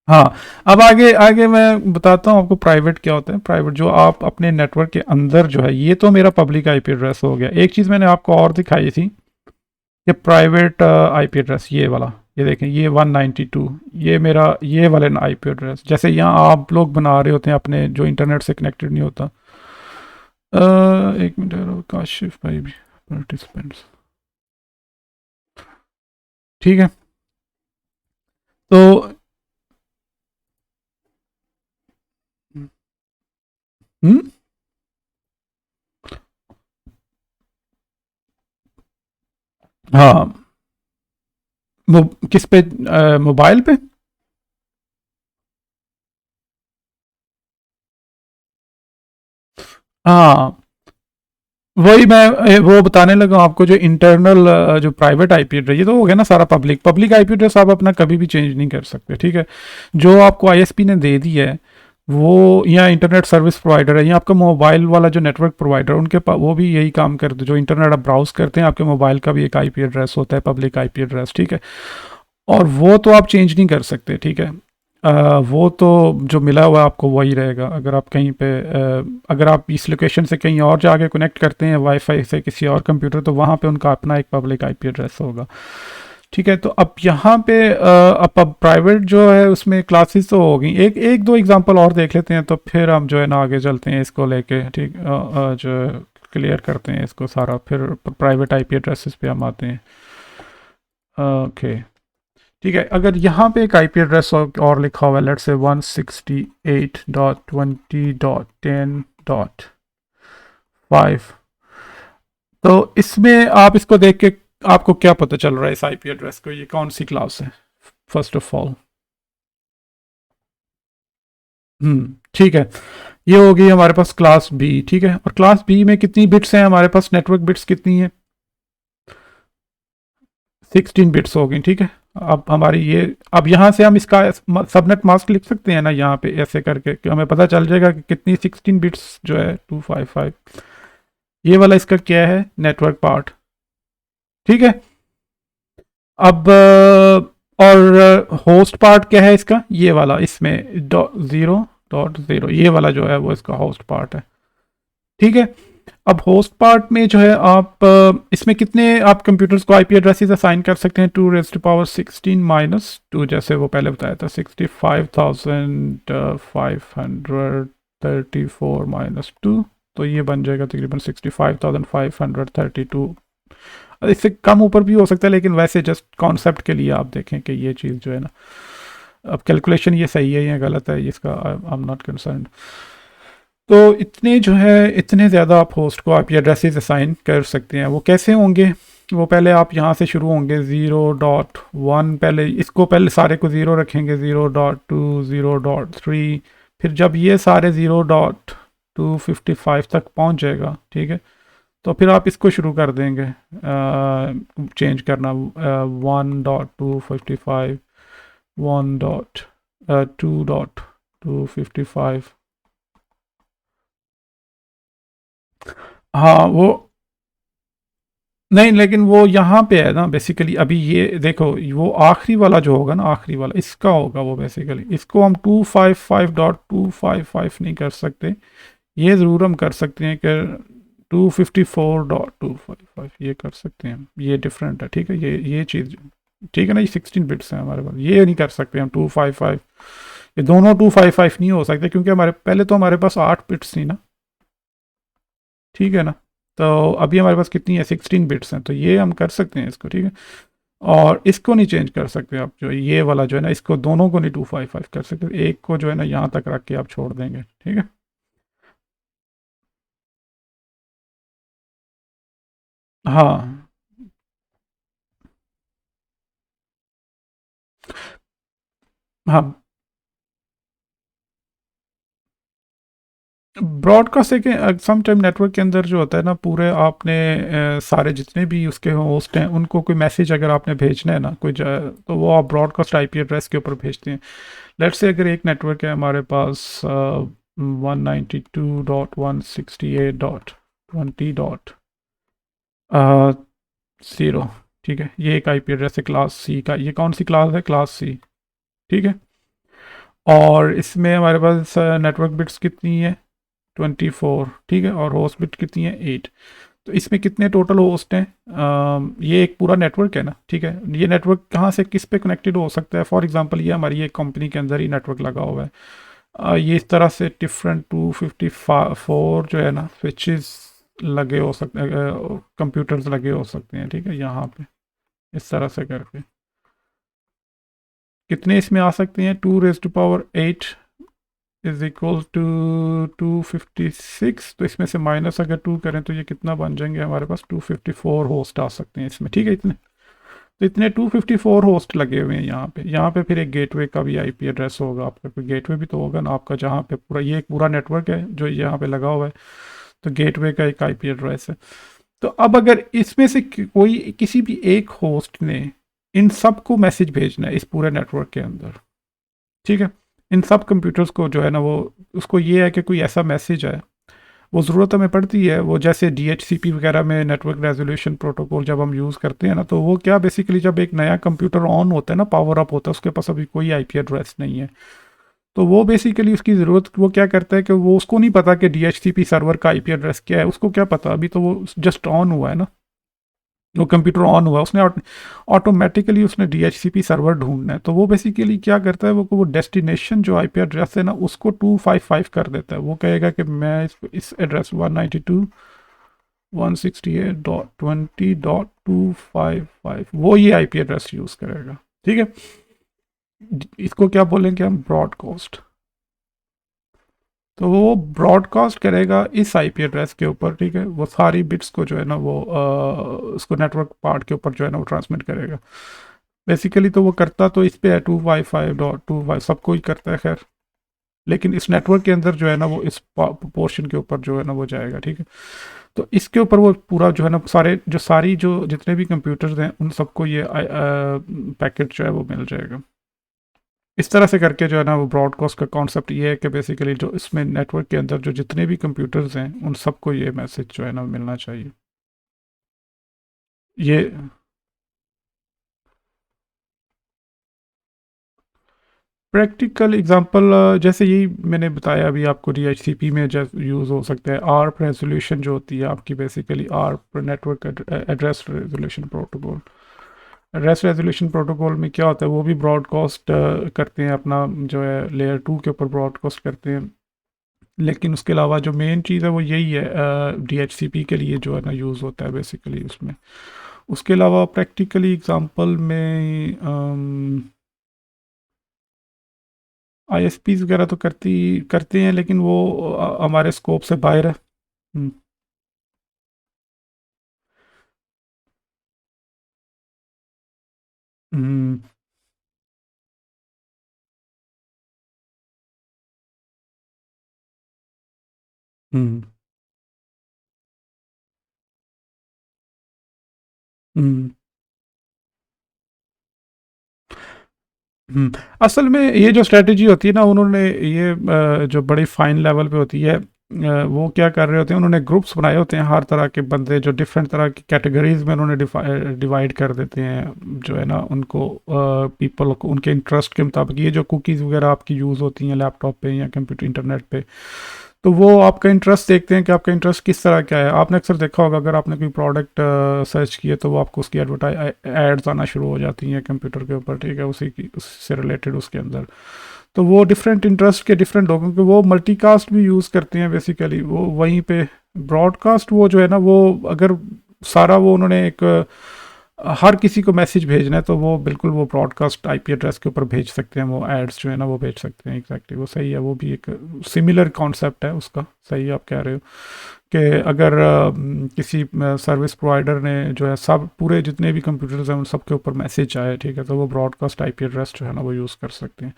A: हाँ अब आगे आगे मैं बताता हूँ आपको प्राइवेट क्या होता है प्राइवेट जो आप अपने नेटवर्क के अंदर जो है ये तो मेरा पब्लिक आईपी एड्रेस हो गया एक चीज़ मैंने आपको और दिखाई थी ये प्राइवेट आईपी एड्रेस ये वाला ये देखें ये 192 ये मेरा ये वाले आईपी एड्रेस जैसे यहाँ आप लोग बना रहे होते हैं अपने जो इंटरनेट से कनेक्टेड नहीं होता। एक मिनट काशिफ भाई भी पार्टिसिपेंट्स ठीक है तो हम्म हाँ किस पे मोबाइल पे हाँ वही मैं वो बताने लगा आपको जो इंटरनल जो प्राइवेट आईपी एड्रेस ये तो हो गया ना सारा पब्लिक पब्लिक आईपी एड्रेस आप अपना कभी भी चेंज नहीं कर सकते ठीक है। जो आपको आईएसपी ने दे दी है वो या इंटरनेट सर्विस प्रोवाइडर है या आपका मोबाइल वाला जो नेटवर्क प्रोवाइडर उनके पास वो भी यही काम करते हैं जो इंटरनेट आप ब्राउज करते हैं आपके मोबाइल का भी एक आईपी एड्रेस होता है पब्लिक आईपी एड्रेस ठीक है। और वो तो आप चेंज नहीं कर सकते ठीक है। वो तो जो मिला हुआ है आपको वही रहेगा अगर आप कहीं पे अगर आप इस लोकेशन से कहीं और जाके कनेक्ट करते हैं वाईफाई से किसी और कंप्यूटर तो वहाँ पे उनका अपना एक पब्लिक आईपी एड्रेस होगा ठीक है। तो अब यहाँ पे अब प्राइवेट जो है उसमें क्लासेस तो हो गई एक एक दो एग्जांपल और देख लेते हैं तो फिर हम जो है ना आगे चलते हैं इसको लेके ठीक जो क्लियर करते हैं इसको सारा फिर प्राइवेट आईपी एड्रेसेस पे हम आते हैं। ओके ठीक है अगर यहाँ पे एक आईपी एड्रेस और लिखा हुआ है लेट्स से 168.20.10.5 तो इसमें आप इसको देख के आपको क्या पता चल रहा है इस आईपी एड्रेस को ये कौन सी क्लास है फर्स्ट ऑफ ऑल। ठीक है ये होगी हमारे पास क्लास बी ठीक है और क्लास बी में कितनी बिट्स हैं हमारे पास नेटवर्क बिट्स कितनी है 16 बिट्स हो गई ठीक है। अब हमारी ये अब यहाँ से हम इसका सबनेट मास्क लिख सकते हैं ना यहाँ पे ऐसे करके कि हमें पता चल जाएगा कि कितनी 16 बिट्स जो है 255 ये वाला इसका क्या है नेटवर्क पार्ट ठीक है। अब और होस्ट पार्ट क्या है इसका ये वाला इसमें 0.0 ये वाला जो है वो इसका होस्ट पार्ट है ठीक है। अब होस्ट पार्ट में जो है आप इसमें कितने आप कंप्यूटर्स को आईपी एड्रेसेस असाइन कर सकते हैं 2⁻16 - 2 जैसे वो पहले बताया था 65,534 - 2 तो ये बन जाएगा तकरीबन 65,532 इससे कम ऊपर भी हो सकता है लेकिन वैसे जस्ट कॉन्सेप्ट के लिए आप देखें कि ये चीज़ जो है ना अब कैलकुलेशन ये सही है या गलत है इसका आई एम नॉट कंसर्न। तो इतने जो है इतने ज़्यादा आप होस्ट को आप एड्रेसेस असाइन कर सकते हैं वो कैसे होंगे वो पहले आप यहाँ से शुरू होंगे 0.1 पहले इसको पहले सारे को 0 रखेंगे 0.2 0.3 फिर जब ये सारे 0.255 तक पहुँच जाएगा ठीक है तो फिर आप इसको शुरू कर देंगे चेंज करना 1.255 1.2.255 हाँ वो नहीं लेकिन वो यहाँ पे है ना बेसिकली अभी ये देखो वो आखिरी वाला जो होगा ना आखिरी वाला इसका होगा वो बेसिकली इसको हम 255.255 नहीं कर सकते ये ज़रूर हम कर सकते हैं कि 254.255 ये कर सकते हैं ये डिफरेंट है ठीक है ये चीज़ ठीक है ना ये 16 बिट्स हैं हमारे पास ये नहीं कर सकते हम 255 ये दोनों 255 नहीं हो सकते क्योंकि हमारे पहले तो हमारे पास 8 बिट्स थी ना ठीक है ना। तो अभी हमारे पास कितनी है 16 बिट्स हैं तो ये हम कर सकते हैं इसको ठीक है। और इसको नहीं चेंज कर सकते आप, जो ये वाला जो है ना, इसको दोनों को नहीं 255 कर सकते, एक को जो है ना यहाँ तक रख के आप छोड़ देंगे, ठीक है। हाँ हाँ, ब्रॉडकास्ट है कि सम टाइम नेटवर्क के अंदर जो होता है ना, पूरे आपने सारे जितने भी उसके होस्ट हैं उनको कोई मैसेज अगर आपने भेजना है ना, तो वो आप ब्रॉडकास्ट आईपी एड्रेस के ऊपर भेजते हैं। लेट्स से अगर एक नेटवर्क है हमारे पास 192.168.20.0, ठीक है, ये एक आईपी एड्रेस है क्लास सी का। ये कौन सी क्लास है? क्लास सी, ठीक है। और इसमें हमारे पास नेटवर्क बिट्स कितनी है? 24, ठीक है। और होस्ट बिट कितनी है? 8। तो इसमें कितने टोटल होस्ट हैं? ये एक पूरा नेटवर्क है ना, ठीक है। ये नेटवर्क कहाँ से किस पे कनेक्टेड हो सकता है? फॉर एग्जांपल ये हमारी एक कंपनी के अंदर ही नेटवर्क लगा हुआ है। ये इस तरह से डिफरेंट 254 जो है ना स्विचेस लगे हो सकते हैं, कंप्यूटर्स लगे हो सकते हैं, ठीक है, यहाँ पे इस तरह से करके। कितने इसमें आ सकते हैं? 2⁸ इज इक्वल टू 256। तो इसमें से माइनस अगर 2 करें तो ये कितना बन जाएंगे? हमारे पास 254 होस्ट आ सकते हैं इसमें, ठीक है। इतने तो इतने 254 होस्ट लगे हुए हैं यहाँ पे। यहाँ पे फिर एक गेटवे का भी आईपी एड्रेस होगा आपका, कोई गेटवे भी तो होगा ना आपका, जहाँ पे पूरा ये एक पूरा नेटवर्क है जो यहाँ पे लगा हुआ है, तो गेटवे का एक आईपी एड्रेस है। तो अब अगर इसमें से कोई किसी भी एक होस्ट ने इन सबको मैसेज भेजना है इस पूरे नेटवर्क के अंदर, ठीक है, इन सब कंप्यूटर्स को जो है ना, वो उसको ये है कि कोई ऐसा मैसेज है, वो ज़रूरत हमें पड़ती है। वो जैसे DHCP वगैरह में नेटवर्क रेजोल्यूशन प्रोटोकॉल जब हम यूज़ करते हैं ना, तो वो क्या बेसिकली जब एक नया कंप्यूटर ऑन होता है ना, पावर अप होता है, उसके पास अभी कोई आईपी एड्रेस नहीं है, तो वो बेसिकली उसकी ज़रूरत वो क्या करता है कि वो उसको नहीं पता कि DHCP सर्वर का आईपी एड्रेस क्या है, उसको क्या पता, अभी तो वो जस्ट ऑन हुआ है ना, वो कंप्यूटर ऑन हुआ, उसने ऑटोमेटिकली उसने DHCP सर्वर ढूंढना है। तो वो बेसिकली क्या करता है, वो डेस्टिनेशन जो आईपी एड्रेस है ना उसको 255 कर देता है। वो कहेगा कि मैं इस एड्रेस 192.168.20.255 वो ये आईपी एड्रेस यूज़ करेगा, ठीक है। इसको क्या बोलेंगे हम? ब्रॉडकास्ट। तो वो ब्रॉडकास्ट करेगा इस आईपी एड्रेस के ऊपर, ठीक है। वो सारी बिट्स को जो है ना वो उसको नेटवर्क पार्ट के ऊपर जो है ना वो ट्रांसमिट करेगा। बेसिकली तो वो करता तो इस पे है 255.25, सबको ही करता है खैर, लेकिन इस नेटवर्क के अंदर जो है ना वो इस पोर्शन के ऊपर जो है ना वो जाएगा, ठीक है। तो इसके ऊपर वो पूरा जो है ना सारी जो जितने भी कंप्यूटर्स हैं उन सबको ये पैकेट जो है वो मिल जाएगा। इस तरह से करके जो है ना वो ब्रॉडकास्ट का कॉन्सेप्ट ये है कि बेसिकली जो इसमें नेटवर्क के अंदर जो जितने भी कंप्यूटर्स हैं उन सबको ये मैसेज जो है ना मिलना चाहिए। ये प्रैक्टिकल एग्जांपल जैसे यही मैंने बताया अभी आपको, DHCP में जैसे यूज़ हो सकता है आर्प रेजोल्यूशन जो होती है आपकी, basically ARP network address resolution protocol. Address resolution protocol में क्या होता है, वो भी ब्रॉडकास्ट करते हैं अपना जो है लेयर 2 के ऊपर ब्रॉडकास्ट करते हैं। लेकिन उसके अलावा जो मेन चीज़ है वो यही है, DHCP के लिए जो है ना यूज़ होता है बेसिकली उसमें। उसके अलावा प्रैक्टिकली एग्जांपल में ISPs वगैरह तो करते हैं, लेकिन वो हमारे स्कोप से बाहर है। हम्म हम्म हम्म हम्म असल में ये जो स्ट्रेटजी होती है ना, उन्होंने ये जो बड़ी फाइन लेवल पे होती है, वो क्या कर रहे होते हैं, उन्होंने ग्रुप्स बनाए होते हैं हर तरह के बंदे, जो डिफरेंट तरह की कैटेगरीज में उन्होंने डिवाइड कर देते हैं जो है ना उनको, पीपल को उनके इंटरेस्ट के मुताबिक। ये जो कुकीज़ वगैरह आपकी यूज़ होती हैं लैपटॉप पे या कंप्यूटर इंटरनेट पे, तो वो आपका इंटरेस्ट देखते हैं कि आपका इंटरेस्ट किस तरह का है। आपने अक्सर देखा होगा अगर आपने कोई प्रोडक्ट सर्च किया तो वो आपको उसकी एड्स आना शुरू हो जाती हैं कंप्यूटर के ऊपर, ठीक है, उसी की उससे रिलेटेड उसके अंदर। तो वो डिफरेंट इंटरेस्ट के डिफरेंट लोगों के वो मल्टीकास्ट भी यूज़ करते हैं बेसिकली। वो वहीं पे ब्रॉडकास्ट वो जो है ना वो अगर सारा वो उन्होंने एक हर किसी को मैसेज भेजना है तो वो बिल्कुल वो ब्रॉडकास्ट आईपी एड्रेस के ऊपर भेज सकते हैं, वो एड्स जो है ना वो भेज सकते हैं। एग्जैक्टली वो सही है, वो भी एक सिमिलर कॉन्सेप्ट है उसका। सही आप कह रहे हो कि अगर किसी सर्विस प्रोवाइडर ने जो है सब पूरे जितने भी कंप्यूटर्स हैं उन सब के ऊपर मैसेज आए, ठीक है, तो वो ब्रॉडकास्ट आईपी एड्रेस जो है ना वो यूज़ कर सकते हैं।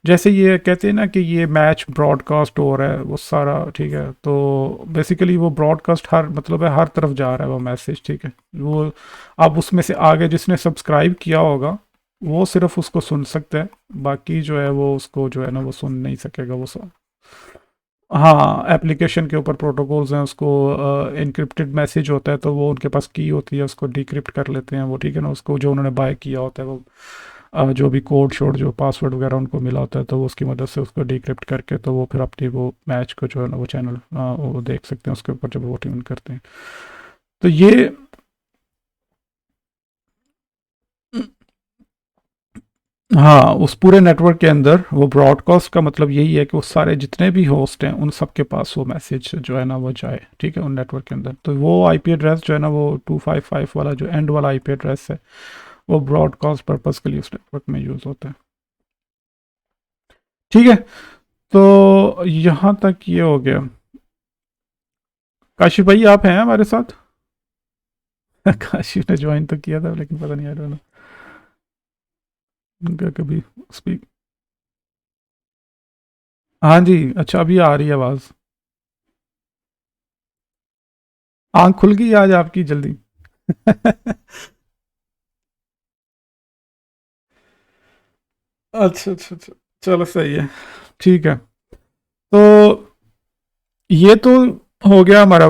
A: जैसे ये कहते हैं ना कि ये मैच ब्रॉडकास्ट हो रहा है वो सारा, ठीक है, तो बेसिकली वो ब्रॉडकास्ट हर मतलब है हर तरफ जा रहा है वो मैसेज, ठीक है। वो अब उसमें से आगे जिसने सब्सक्राइब किया होगा वो सिर्फ उसको सुन सकता है, बाकी जो है वो उसको जो है ना वो सुन नहीं सकेगा वो सब। हाँ, एप्लीकेशन के ऊपर प्रोटोकॉल्स हैं, उसको इनक्रिप्टेड मैसेज होता है तो वो उनके पास की होती है, उसको डिक्रिप्ट कर लेते हैं वो, ठीक है ना। उसको जो उन्होंने बाय किया होता है वो जो भी कोड शोड जो पासवर्ड वगैरह उनको मिला होता है तो वो उसकी मदद से उसको डिक्रिप्ट करके तो वो फिर अपनी वो मैच को जो है ना वो चैनल वो देख सकते हैं उसके ऊपर जब वो ट्यून करते हैं। तो ये हाँ, उस पूरे नेटवर्क के अंदर वो ब्रॉडकास्ट का मतलब यही है कि वो सारे जितने भी होस्ट हैं उन सब के पास वो मैसेज जो है ना वो जाए, ठीक है, उन नेटवर्क के अंदर। तो वो आईपी एड्रेस जो है ना वो 255 वाला जो एंड वाला आईपी एड्रेस है वो ब्रॉडकास्ट पर्पस के लिए उस नेटवर्क में यूज़ होता है। ठीक है, तो यहाँ तक ये हो गया। काशिफ भाई आप हैं हमारे साथ? काशिफ ने ज्वाइन तो किया था लेकिन पता नहीं, आ रहा उनका कभी स्पीक। हाँ जी, अच्छा अभी आ रही है आवाज़। आँख खुल गई आज आपकी जल्दी। अच्छा अच्छा अच्छा, चलो सही है, ठीक है। तो ये तो हो गया हमारा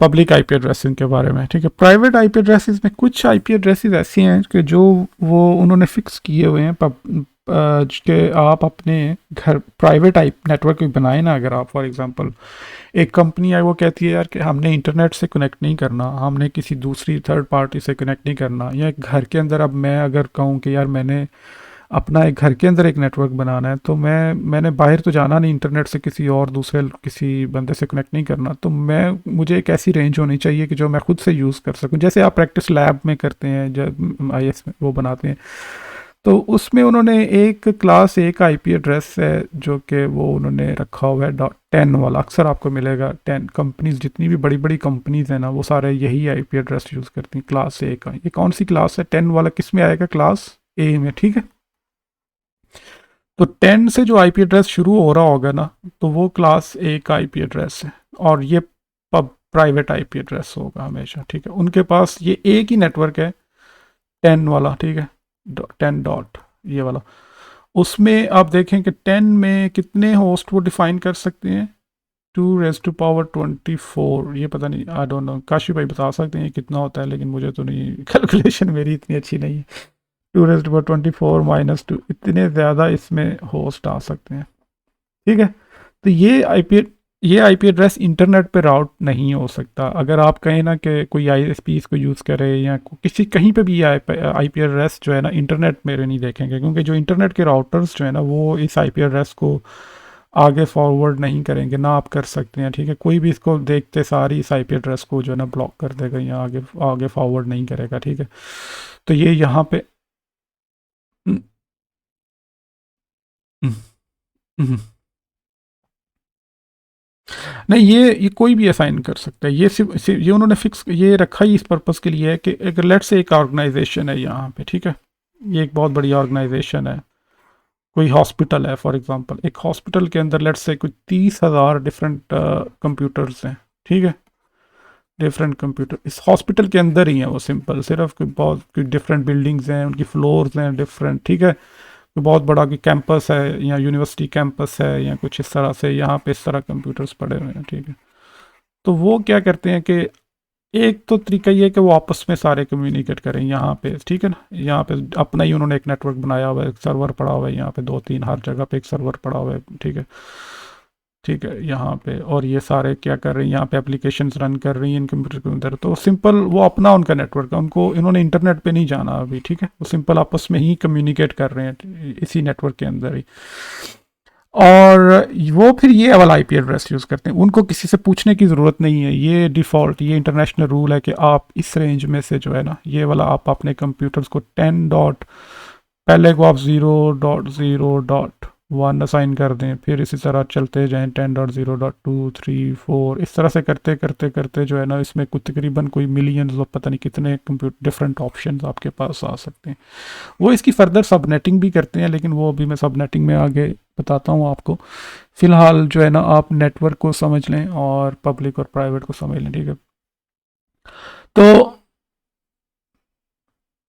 A: पब्लिक आईपी एड्रेसिंग के बारे में, ठीक है। प्राइवेट आईपी एड्रेसेस में कुछ आईपी एड्रेसेस ऐसी हैं कि जो वो उन्होंने फिक्स किए हुए हैं कि आप अपने घर प्राइवेट आई नेटवर्क बनाए ना, अगर आप फॉर एग्जांपल एक कंपनी है वो कहती है यार कि हमने इंटरनेट से कनेक्ट नहीं करना, हमने किसी दूसरी थर्ड पार्टी से कनेक्ट नहीं करना, या एक घर के अंदर अब मैं अगर कहूँ कि यार मैंने अपना एक घर के अंदर एक नेटवर्क बनाना है तो मैंने बाहर तो जाना नहीं, इंटरनेट से किसी और दूसरे किसी बंदे से कनेक्ट नहीं करना, तो मुझे एक ऐसी रेंज होनी चाहिए कि जो मैं खुद से यूज़ कर सकूं, जैसे आप प्रैक्टिस लैब में करते हैं जब आईएस में वो बनाते हैं। तो उसमें उन्होंने एक क्लास एक आईपी एड्रेस है जो कि वो उन्होंने रखा हुआ है 10 वाला, अक्सर आपको मिलेगा 10 कंपनीज जितनी भी बड़ी बड़ी कंपनीज हैं ना वो सारे यही आईपी एड्रेस यूज़ करती हैं, क्लास ए का। ये कौन सी क्लास है 10 वाला, किस में आएगा? क्लास ए में, ठीक है। तो 10 से जो आईपी एड्रेस शुरू हो रहा होगा ना तो वो क्लास ए का आईपी एड्रेस है, और ये पब प्राइवेट आईपी एड्रेस होगा हमेशा, ठीक है। उनके पास ये एक ही नेटवर्क है 10 वाला, ठीक है, 10 डॉट ये वाला। उसमें आप देखें कि 10 में कितने होस्ट वो डिफाइन कर सकते हैं, 2 raised to power 24, ये पता नहीं, आई डोंट नो, काशी भाई बता सकते हैं ये कितना होता है, लेकिन मुझे तो नहीं, कैलकुलेशन मेरी इतनी अच्छी नहीं है। 2 raised to power 24 -2, इतने ज़्यादा इसमें होस्ट आ सकते हैं, ठीक है। तो ये आईपी एड्रेस इंटरनेट पे राउट नहीं हो सकता। अगर आप कहें ना कि कोई आईएसपी इसको यूज़ करे या किसी कहीं पे भी आईपी एड्रेस जो है ना इंटरनेट मेरे नहीं देखेंगे, क्योंकि जो इंटरनेट के राउटर्स जो है ना वो इस आईपी एड्रेस को आगे फॉरवर्ड नहीं करेंगे, ना आप कर सकते हैं, ठीक है। कोई भी इसको देखते सारी इस आईपी एड्रेस को जो है ना ब्लॉक कर देगा या आगे आगे फॉरवर्ड नहीं करेगा, ठीक है। तो ये यहाँ पे हम्म, हम्म, हम्म। नहीं, ये कोई भी असाइन कर सकता है, ये सिर्फ ये उन्होंने फिक्स ये रखा ही इस पर्पज़ के लिए है कि अगर लेट से एक ऑर्गेनाइजेशन है यहाँ पे, ठीक है, ये एक बहुत बड़ी ऑर्गेनाइजेशन है, कोई हॉस्पिटल है फॉर एग्जांपल, एक हॉस्पिटल के अंदर लेट से कोई 30,000 डिफरेंट कंप्यूटर्स हैं, ठीक है, डिफरेंट कंप्यूटर इस हॉस्पिटल के अंदर ही हैं वो, सिंपल सिर्फ कोई बहुत कोई डिफरेंट बिल्डिंग्स हैं, उनकी फ्लोर्स हैं डिफरेंट, ठीक है, कोई बहुत बड़ा कोई कैंपस है या यूनिवर्सिटी कैंपस है या कुछ इस तरह से, यहाँ पे इस तरह कंप्यूटर्स पड़े हुए हैं, ठीक है। तो वो क्या करते हैं कि एक तो तरीका ये है कि वो आपस में सारे कम्युनिकेट करें यहाँ पे, ठीक है ना, यहाँ पे अपना ही उन्होंने एक नेटवर्क बनाया हुआ है, एक सर्वर पड़ा हुआ है यहाँ पे, 2-3 हर जगह पे एक सर्वर पड़ा हुआ है, ठीक है, ठीक है, यहाँ पे, और ये सारे क्या कर रहे हैं यहाँ पे एप्लीकेशंस रन कर रही हैं इन कंप्यूटर के अंदर, तो सिंपल वो अपना उनका नेटवर्क है, उनको इन्होंने इंटरनेट पे नहीं जाना अभी, ठीक है, वो सिंपल आपस में ही कम्युनिकेट कर रहे हैं इसी नेटवर्क के अंदर ही। और वो फिर ये वाला आईपी एड्रेस यूज़ करते हैं, उनको किसी से पूछने की ज़रूरत नहीं है, ये डिफ़ॉल्ट, ये इंटरनेशनल रूल है कि आप इस रेंज में से जो है ना, ये वाला आप अपने कंप्यूटर्स को 10 डॉट, पहले को आप 0.0.1 असाइन कर दें, फिर इसी तरह चलते जाएं 10.0.2 3 4, इस तरह से करते करते करते जो है ना, इसमें कुछ तकरीबन कोई मिलियंस और पता नहीं कितने कंप्यूटर डिफरेंट ऑप्शंस आपके पास आ सकते हैं। वो इसकी फर्दर सबनेटिंग भी करते हैं, लेकिन वो अभी मैं सबनेटिंग में आगे बताता हूँ आपको। फिलहाल जो है ना, आप नेटवर्क को समझ लें और पब्लिक और प्राइवेट को समझ लें, ठीक है। तो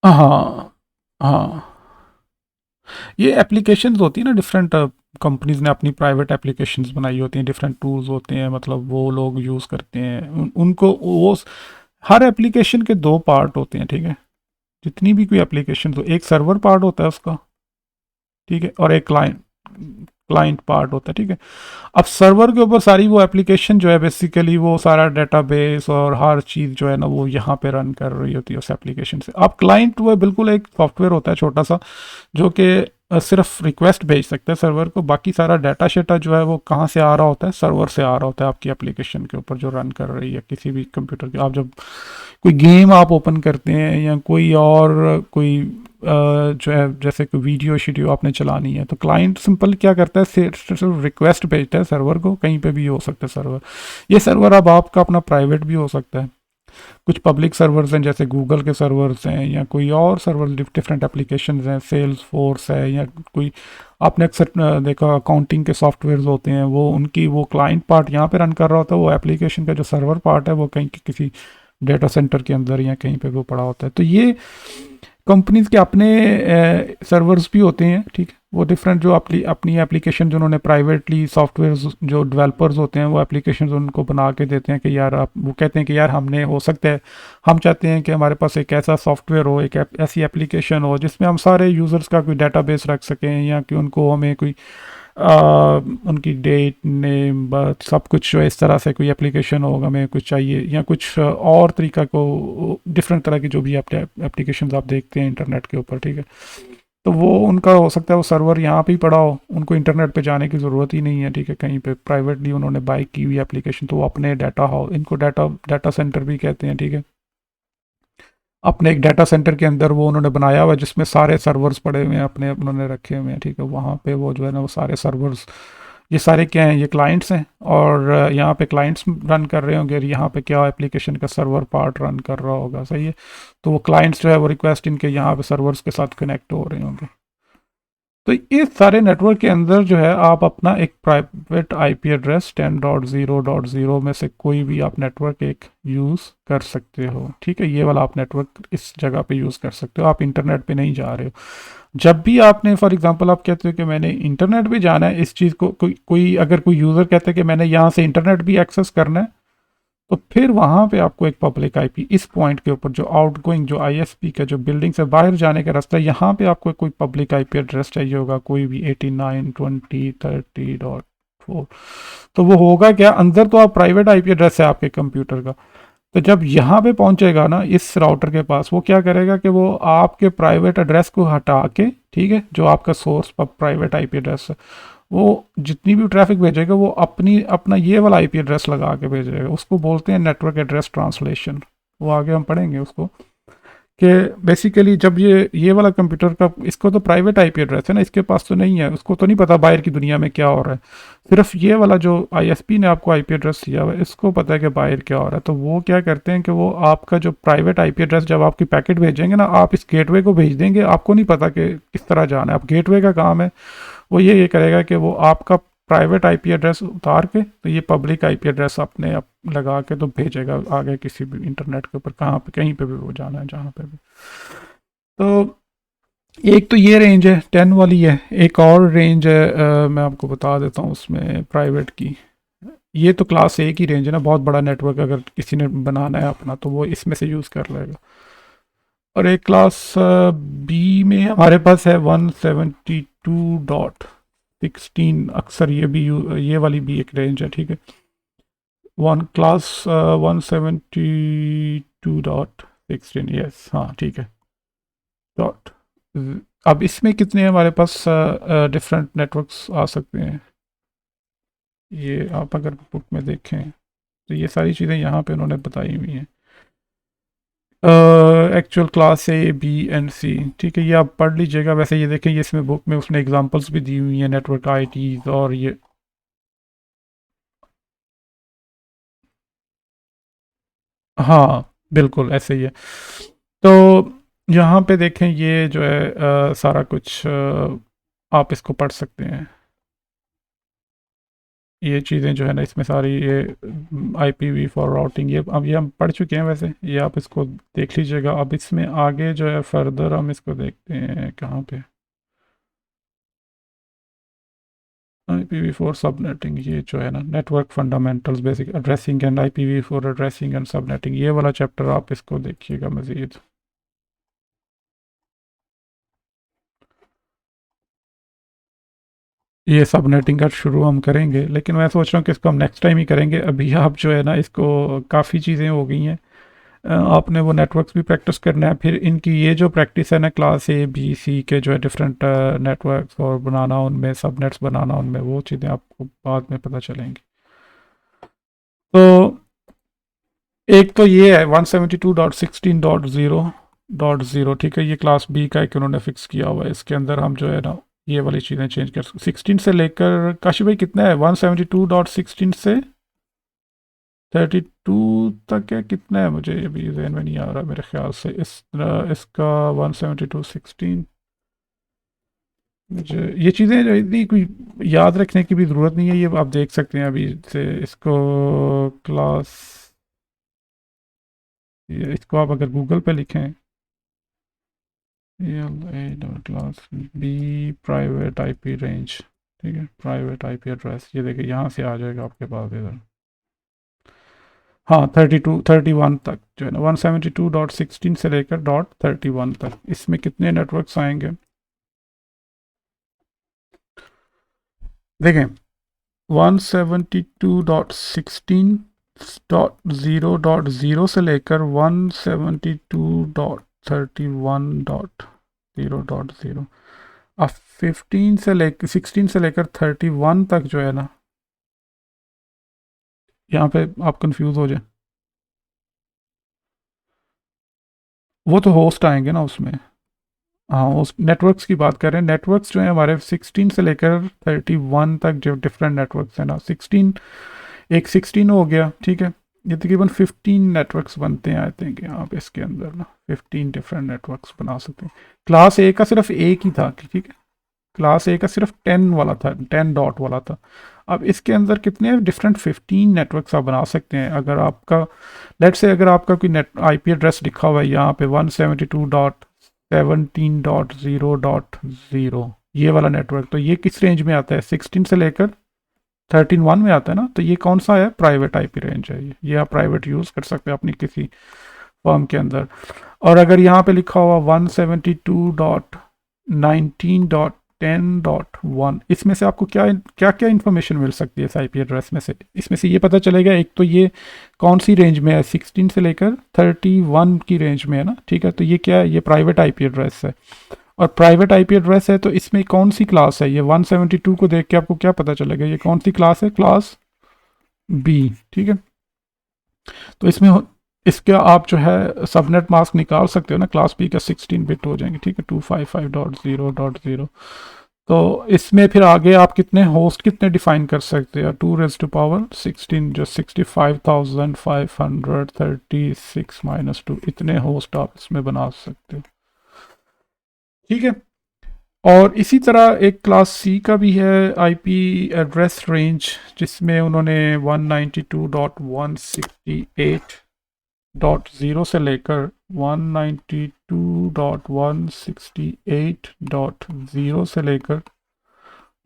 A: हाँ, हाँ, ये एप्लीकेशंस होती है ना, डिफरेंट कंपनीज ने अपनी प्राइवेट एप्लीकेशंस बनाई होती हैं, डिफरेंट टूल्स होते हैं, मतलब वो लोग यूज़ करते हैं उनको वो, हर एप्लीकेशन के दो पार्ट होते हैं, ठीक है। जितनी भी कोई एप्लीकेशन, तो एक सर्वर पार्ट होता है उसका, ठीक है, और एक क्लाइंट क्लाइंट पार्ट होता है, ठीक है। अब सर्वर के ऊपर सारी वो एप्लीकेशन जो है, बेसिकली वो सारा डेटाबेस और हर चीज़ जो है ना, वो यहाँ पे रन कर रही होती है उस एप्लीकेशन से। अब क्लाइंट वो बिल्कुल एक सॉफ्टवेयर होता है छोटा सा, जो कि सिर्फ रिक्वेस्ट भेज सकता है सर्वर को, बाकी सारा डाटा शेटा जो है वो कहाँ से आ रहा होता है, सर्वर से आ रहा होता है आपकी एप्लीकेशन के ऊपर जो रन कर रही है किसी भी कंप्यूटर के। आप जब कोई गेम आप ओपन करते हैं या कोई और कोई जो है, जैसे कोई वीडियो शीडियो आपने चलानी है, तो क्लाइंट सिंपल क्या करता है, सिर्फ रिक्वेस्ट भेजता है सर्वर को, कहीं पे भी हो सकता है सर्वर। ये सर्वर अब आपका अपना प्राइवेट भी हो सकता है, कुछ पब्लिक सर्वर्स हैं जैसे गूगल के सर्वर्स हैं, या कोई और सर्वर डिफरेंट एप्लीकेशंस हैं, सेल्स फोर्स है, या कोई आपने अक्सर देखा अकाउंटिंग के सॉफ्टवेयर्स होते हैं, वो उनकी वो क्लाइंट पार्ट यहाँ पे रन कर रहा होता है, वो एप्लीकेशन का जो सर्वर पार्ट है वो कहीं किसी डेटा सेंटर के अंदर या कहीं पे वो पड़ा होता है। तो ये कंपनीज के अपने सर्वर्स भी होते हैं, ठीक है। वो डिफरेंट जो अपनी एप्लीकेशन जो उन्होंने प्राइवेटली सॉफ्टवेयर जो डेवलपर्स होते हैं वो एप्लीकेशन उनको बना के देते हैं कि यार आप, वो कहते हैं कि यार हमने, हो सकता है हम चाहते हैं कि हमारे पास एक ऐसा सॉफ्टवेयर हो, एक ऐसी एप्लीकेशन हो जिसमें हम सारे यूज़र्स का कोई डाटाबेस रख सकें, या कि उनको हमें कोई उनकी डेट नेम बर्थ सब कुछ जो इस तरह से कोई एप्लीकेशन होगा हमें कुछ चाहिए, या कुछ और तरीका को, डिफरेंट तरह की जो भी एप्लीकेशन आप देखते हैं इंटरनेट के ऊपर, ठीक है। तो वो उनका हो सकता है वो सर्वर यहाँ पे ही पड़ा हो, उनको इंटरनेट पे जाने की ज़रूरत ही नहीं है, ठीक है। कहीं पे प्राइवेटली उन्होंने बाई की हुई एप्लीकेशन, तो वो अपने डाटा हाउस, इनको डाटा डाटा सेंटर भी कहते हैं, ठीक है। अपने एक डाटा सेंटर के अंदर वो उन्होंने बनाया हुआ है, जिसमें सारे सर्वर्स पड़े हुए हैं अपने, उन्होंने रखे हुए हैं, ठीक है। वहाँ पे वो जो है ना, वो सारे सर्वर्स, ये सारे क्या हैं, ये क्लाइंट्स हैं, और यहाँ पे क्लाइंट्स रन कर रहे होंगे, और यहाँ पे क्या एप्लीकेशन का सर्वर पार्ट रन कर रहा होगा, सही है। तो वो क्लाइंट्स जो है वो रिक्वेस्ट इनके यहाँ पे सर्वर्स के साथ कनेक्ट हो रहे होंगे। तो इस सारे नेटवर्क के अंदर जो है, आप अपना एक प्राइवेट आईपी एड्रेस 10.0.0 में से कोई भी आप नेटवर्क एक यूज़ कर सकते हो, ठीक है। ये वाला आप नेटवर्क इस जगह पे यूज़ कर सकते हो, आप इंटरनेट पे नहीं जा रहे हो। जब भी आपने, फॉर एग्जांपल आप कहते हो कि मैंने इंटरनेट पे जाना है, इस चीज़ को कोई अगर कोई यूज़र कहता है कि मैंने यहाँ से इंटरनेट भी एक्सेस करना है, तो फिर वहाँ पे आपको एक पब्लिक आईपी इस पॉइंट के ऊपर, जो आउटगोइंग जो आईएसपी का जो बिल्डिंग से बाहर जाने का रास्ता है, यहाँ पे आपको कोई पब्लिक आईपी एड्रेस चाहिए होगा, कोई भी 89.20.30.4। तो वो होगा क्या, अंदर तो आप प्राइवेट आईपी एड्रेस है आपके कंप्यूटर का, तो जब यहाँ पे पहुंचेगा ना इस राउटर के पास, वो क्या करेगा कि वो आपके प्राइवेट एड्रेस को हटा के, ठीक है, जो आपका सोर्स प्राइवेट आईपी एड्रेस है, वो जितनी भी ट्रैफिक भेजेगा वो अपना ये वाला आईपी एड्रेस लगा के भेजेगा। उसको बोलते हैं नेटवर्क एड्रेस ट्रांसलेशन। वो आगे हम पढ़ेंगे उसको, कि बेसिकली जब ये वाला कंप्यूटर का, इसको तो प्राइवेट आईपी एड्रेस है ना, इसके पास तो नहीं है, उसको तो नहीं पता बाहर की दुनिया में क्या हो रहा है। सिर्फ ये वाला जो आईएसपी ने आपको आईपी एड्रेस दिया हुआ है, इसको पता है कि बाहर क्या हो रहा है। तो वो क्या करते हैं कि वो आपका जो प्राइवेट आईपी एड्रेस, जब आपकी पैकेट भेजेंगे ना, आप इस गेटवे को भेज देंगे, आपको नहीं पता कि किस तरह जाना है। अब गेटवे का काम है, वो ये करेगा कि वो आपका प्राइवेट आईपी एड्रेस उतार के, तो ये पब्लिक आईपी एड्रेस अपने आप लगा के तो भेजेगा आगे किसी भी इंटरनेट के ऊपर, कहाँ पे कहीं पे भी वो जाना है, जहाँ पे भी। तो एक तो ये रेंज है 10 वाली है, एक और रेंज है, मैं आपको बता देता हूँ उसमें प्राइवेट की। ये तो क्लास ए की रेंज है ना, बहुत बड़ा नेटवर्क अगर किसी ने बनाना है अपना, तो वो इसमें से यूज़ कर लेगा। और एक क्लास बी में हमारे पास है 172.16, अक्सर ये वाली भी एक रेंज है, ठीक है। वन क्लास 172.16, यस, हाँ ठीक है, डॉट। अब इसमें कितने हमारे पास डिफरेंट नेटवर्क्स आ सकते हैं, ये आप अगर बुक में देखें तो ये सारी चीज़ें यहाँ पे उन्होंने बताई हुई हैं। Actual class A B and C, ठीक है, ये आप पढ़ लीजिएगा। वैसे ये देखें, ये इसमें बुक में उसने एग्जांपल्स भी दी हुई हैं नेटवर्क आईटीज और ये। हाँ बिल्कुल ऐसे ही है। तो यहाँ पे देखें, ये जो है सारा कुछ आप इसको पढ़ सकते हैं। ये चीज़ें जो है ना इसमें सारी, ये आईपीवी फॉर राउटिंग, ये अब ये हम पढ़ चुके हैं वैसे, ये आप इसको देख लीजिएगा। अब इसमें आगे जो है फर्दर हम इसको देखते हैं कहाँ पे, आईपीवी फोर सबनेटिंग, ये जो है ना network fundamentals basic addressing and IPv four addressing and subnetting, ये वाला चैप्टर आप इसको देखिएगा मज़ीद। ये सबनेटिंग का शुरू हम करेंगे, लेकिन मैं सोच रहा हूँ कि इसको हम नेक्स्ट टाइम ही करेंगे। अभी आप जो है ना इसको, काफ़ी चीज़ें हो गई हैं, आपने वो नेटवर्क्स भी प्रैक्टिस करना है। फिर इनकी ये जो प्रैक्टिस है ना क्लास ए बी सी के जो है डिफरेंट नेटवर्क्स और बनाना, उनमें सबनेट्स बनाना, उनमें वो चीज़ें आपको बाद में पता चलेंगी। तो एक तो ये है 172.16.0.0, ठीक है, ये क्लास बी का एक उन्होंने फिक्स किया हुआ है। इसके अंदर हम जो है ना ये वाली चीज़ें चेंज कर सकते। 16 से लेकर, काशी भाई कितना है 172.16 से 32 तक है, कितना है मुझे अभी जहन में नहीं आ रहा मेरे ख्याल से। इसका 172.16, मुझे ये चीज़ें जो इतनी कोई याद रखने की भी ज़रूरत नहीं है, ये आप देख सकते हैं अभी से इसको। क्लास, इसको आप अगर गूगल पे लिखें, class B private IP range, ठीक है, प्राइवेट आईपी एड्रेस, ये देखिए यहाँ से आ जाएगा आपके पास इधर। हाँ 31 तक जो है ना, 172.16 से लेकर .31 तक, इसमें कितने नेटवर्क्स आएंगे देखें। 172.16.0.0 से लेकर 172.31.0.0। अब 15 से लेकर 16 से लेकर 31 तक जो है ना, यहाँ पे आप कंफ्यूज हो जाए, वो तो होस्ट आएंगे ना उसमें। हाँ उस नेटवर्क्स की बात कर रहे हैं। नेटवर्क्स जो है हमारे 16 से लेकर 31 तक जो डिफरेंट नेटवर्क्स हैं ना, 16, एक 16 हो गया, ठीक है। ये तकरीबन 15 नेटवर्क्स बनते हैं आई थिंक यहाँ पे इसके अंदर ना, 15 डिफरेंट नेटवर्क्स बना सकते हैं। क्लास ए का सिर्फ एक ही था, ठीक है, क्लास ए का सिर्फ 10 वाला था, 10 डॉट वाला था। अब इसके अंदर कितने डिफरेंट 15 नेटवर्क्स आप बना सकते हैं। अगर आपका, लेट से अगर आपका कोई नेट आईपी एड्रेस लिखा हुआ है यहाँ पे 172.17.0.0, ये वाला नेटवर्क, तो ये किस रेंज में आता है, 16 से लेकर 13.1 में आता है ना। तो ये कौन सा है, प्राइवेट आईपी रेंज है ये आप प्राइवेट यूज़ कर सकते हैं अपनी किसी फॉर्म के अंदर। और अगर यहाँ पे लिखा हुआ 172.19.10.1, इसमें से आपको क्या क्या क्या इन्फॉर्मेशन मिल सकती है इस आईपी एड्रेस में से। इसमें से ये पता चलेगा, एक तो ये कौन सी रेंज में है, 16 से लेकर 31 की रेंज में है ना, ठीक है। तो ये क्या है, ये प्राइवेट आईपी एड्रेस है। और प्राइवेट आईपी एड्रेस है तो इसमें कौन सी क्लास है, ये 172 को देख के आपको क्या पता चलेगा, ये कौन सी क्लास है, क्लास बी, ठीक है। तो इसमें इसके आप जो है सबनेट मास्क निकाल सकते हो ना, क्लास बी का 16 बिट हो जाएंगे, ठीक है, 255.0.0। तो इसमें फिर आगे आप कितने होस्ट कितने डिफाइन कर सकते हैं, 2⁻16 जो 65,536 माइनस 2, इतने होस्ट आप इसमें बना सकते हो, ठीक है। और इसी तरह एक क्लास सी का भी है आईपी एड्रेस रेंज, जिसमें उन्होंने 192.168.0 से लेकर 192.168.0 से लेकर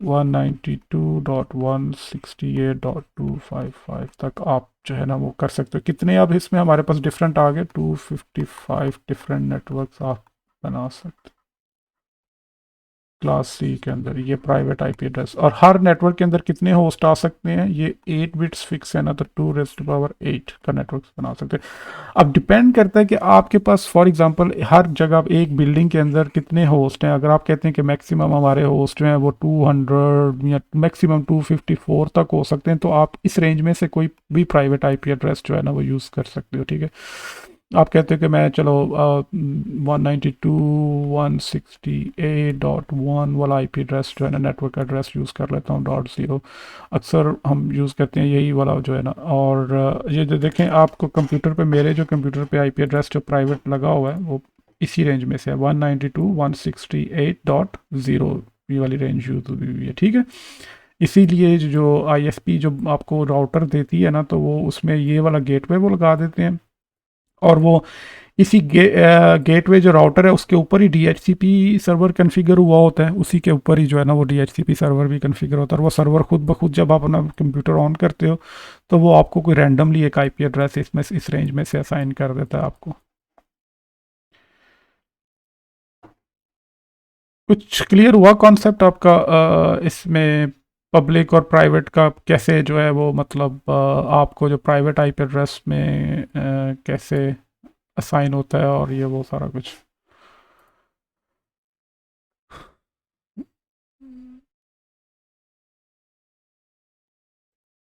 A: 192.168.255 तक आप जो है ना वो कर सकते हो। कितने अब इसमें हमारे पास डिफरेंट आ गए, 255 डिफरेंट नेटवर्क्स आप बना सकते हो। क्लास सी के अंदर ये प्राइवेट आईपी एड्रेस। और हर नेटवर्क के अंदर कितने होस्ट आ सकते हैं, ये 8 बिट्स फिक्स है ना, तो 2⁻8 का नेटवर्क बना सकते हैं। अब डिपेंड करता है कि आपके पास फॉर एग्जांपल हर जगह एक बिल्डिंग के अंदर कितने होस्ट हैं। अगर आप कहते हैं कि मैक्सिमम हमारे होस्ट जो हैं वो 200 या मैक्सिमम 254 तक हो सकते हैं, तो आप इस रेंज में से कोई भी प्राइवेट आईपी एड्रेस जो है ना वो यूज़ कर सकते हो, ठीक है। आप कहते हो कि मैं चलो 192.168.1 वाला आईपी एड्रेस जो है ना नेटवर्क एड्रेस यूज़ कर लेता हूँ, .0। अक्सर हम यूज़ करते हैं यही वाला जो है ना। और ये जो देखें आपको कंप्यूटर पे, मेरे जो कंप्यूटर पे आईपी एड्रेस जो प्राइवेट लगा हुआ है वो इसी रेंज में से है, 192.168.0, ये वाली रेंज यूज़ हुई है, ठीक है। इसीलिए जो आईएसपी जो आपको राउटर देती है ना, तो वो उसमें ये वाला गेटवे वो लगा देते हैं, और वो इसी गेटवे जो राउटर है उसके ऊपर ही डीएचसीपी सर्वर कॉन्फ़िगर हुआ होता है, उसी के ऊपर ही जो है ना वो डीएचसीपी सर्वर भी कॉन्फ़िगर होता है। और वो सर्वर खुद ब खुद जब आप अपना कंप्यूटर ऑन करते हो तो वो आपको कोई रैंडमली एक आईपी एड्रेस इसमें इस रेंज में से असाइन कर देता है आपको। कुछ क्लियर हुआ कॉन्सेप्ट आपका इसमें पब्लिक और प्राइवेट का कैसे जो है वो मतलब आपको जो प्राइवेट आईपी एड्रेस में कैसे असाइन होता है और ये वो सारा कुछ।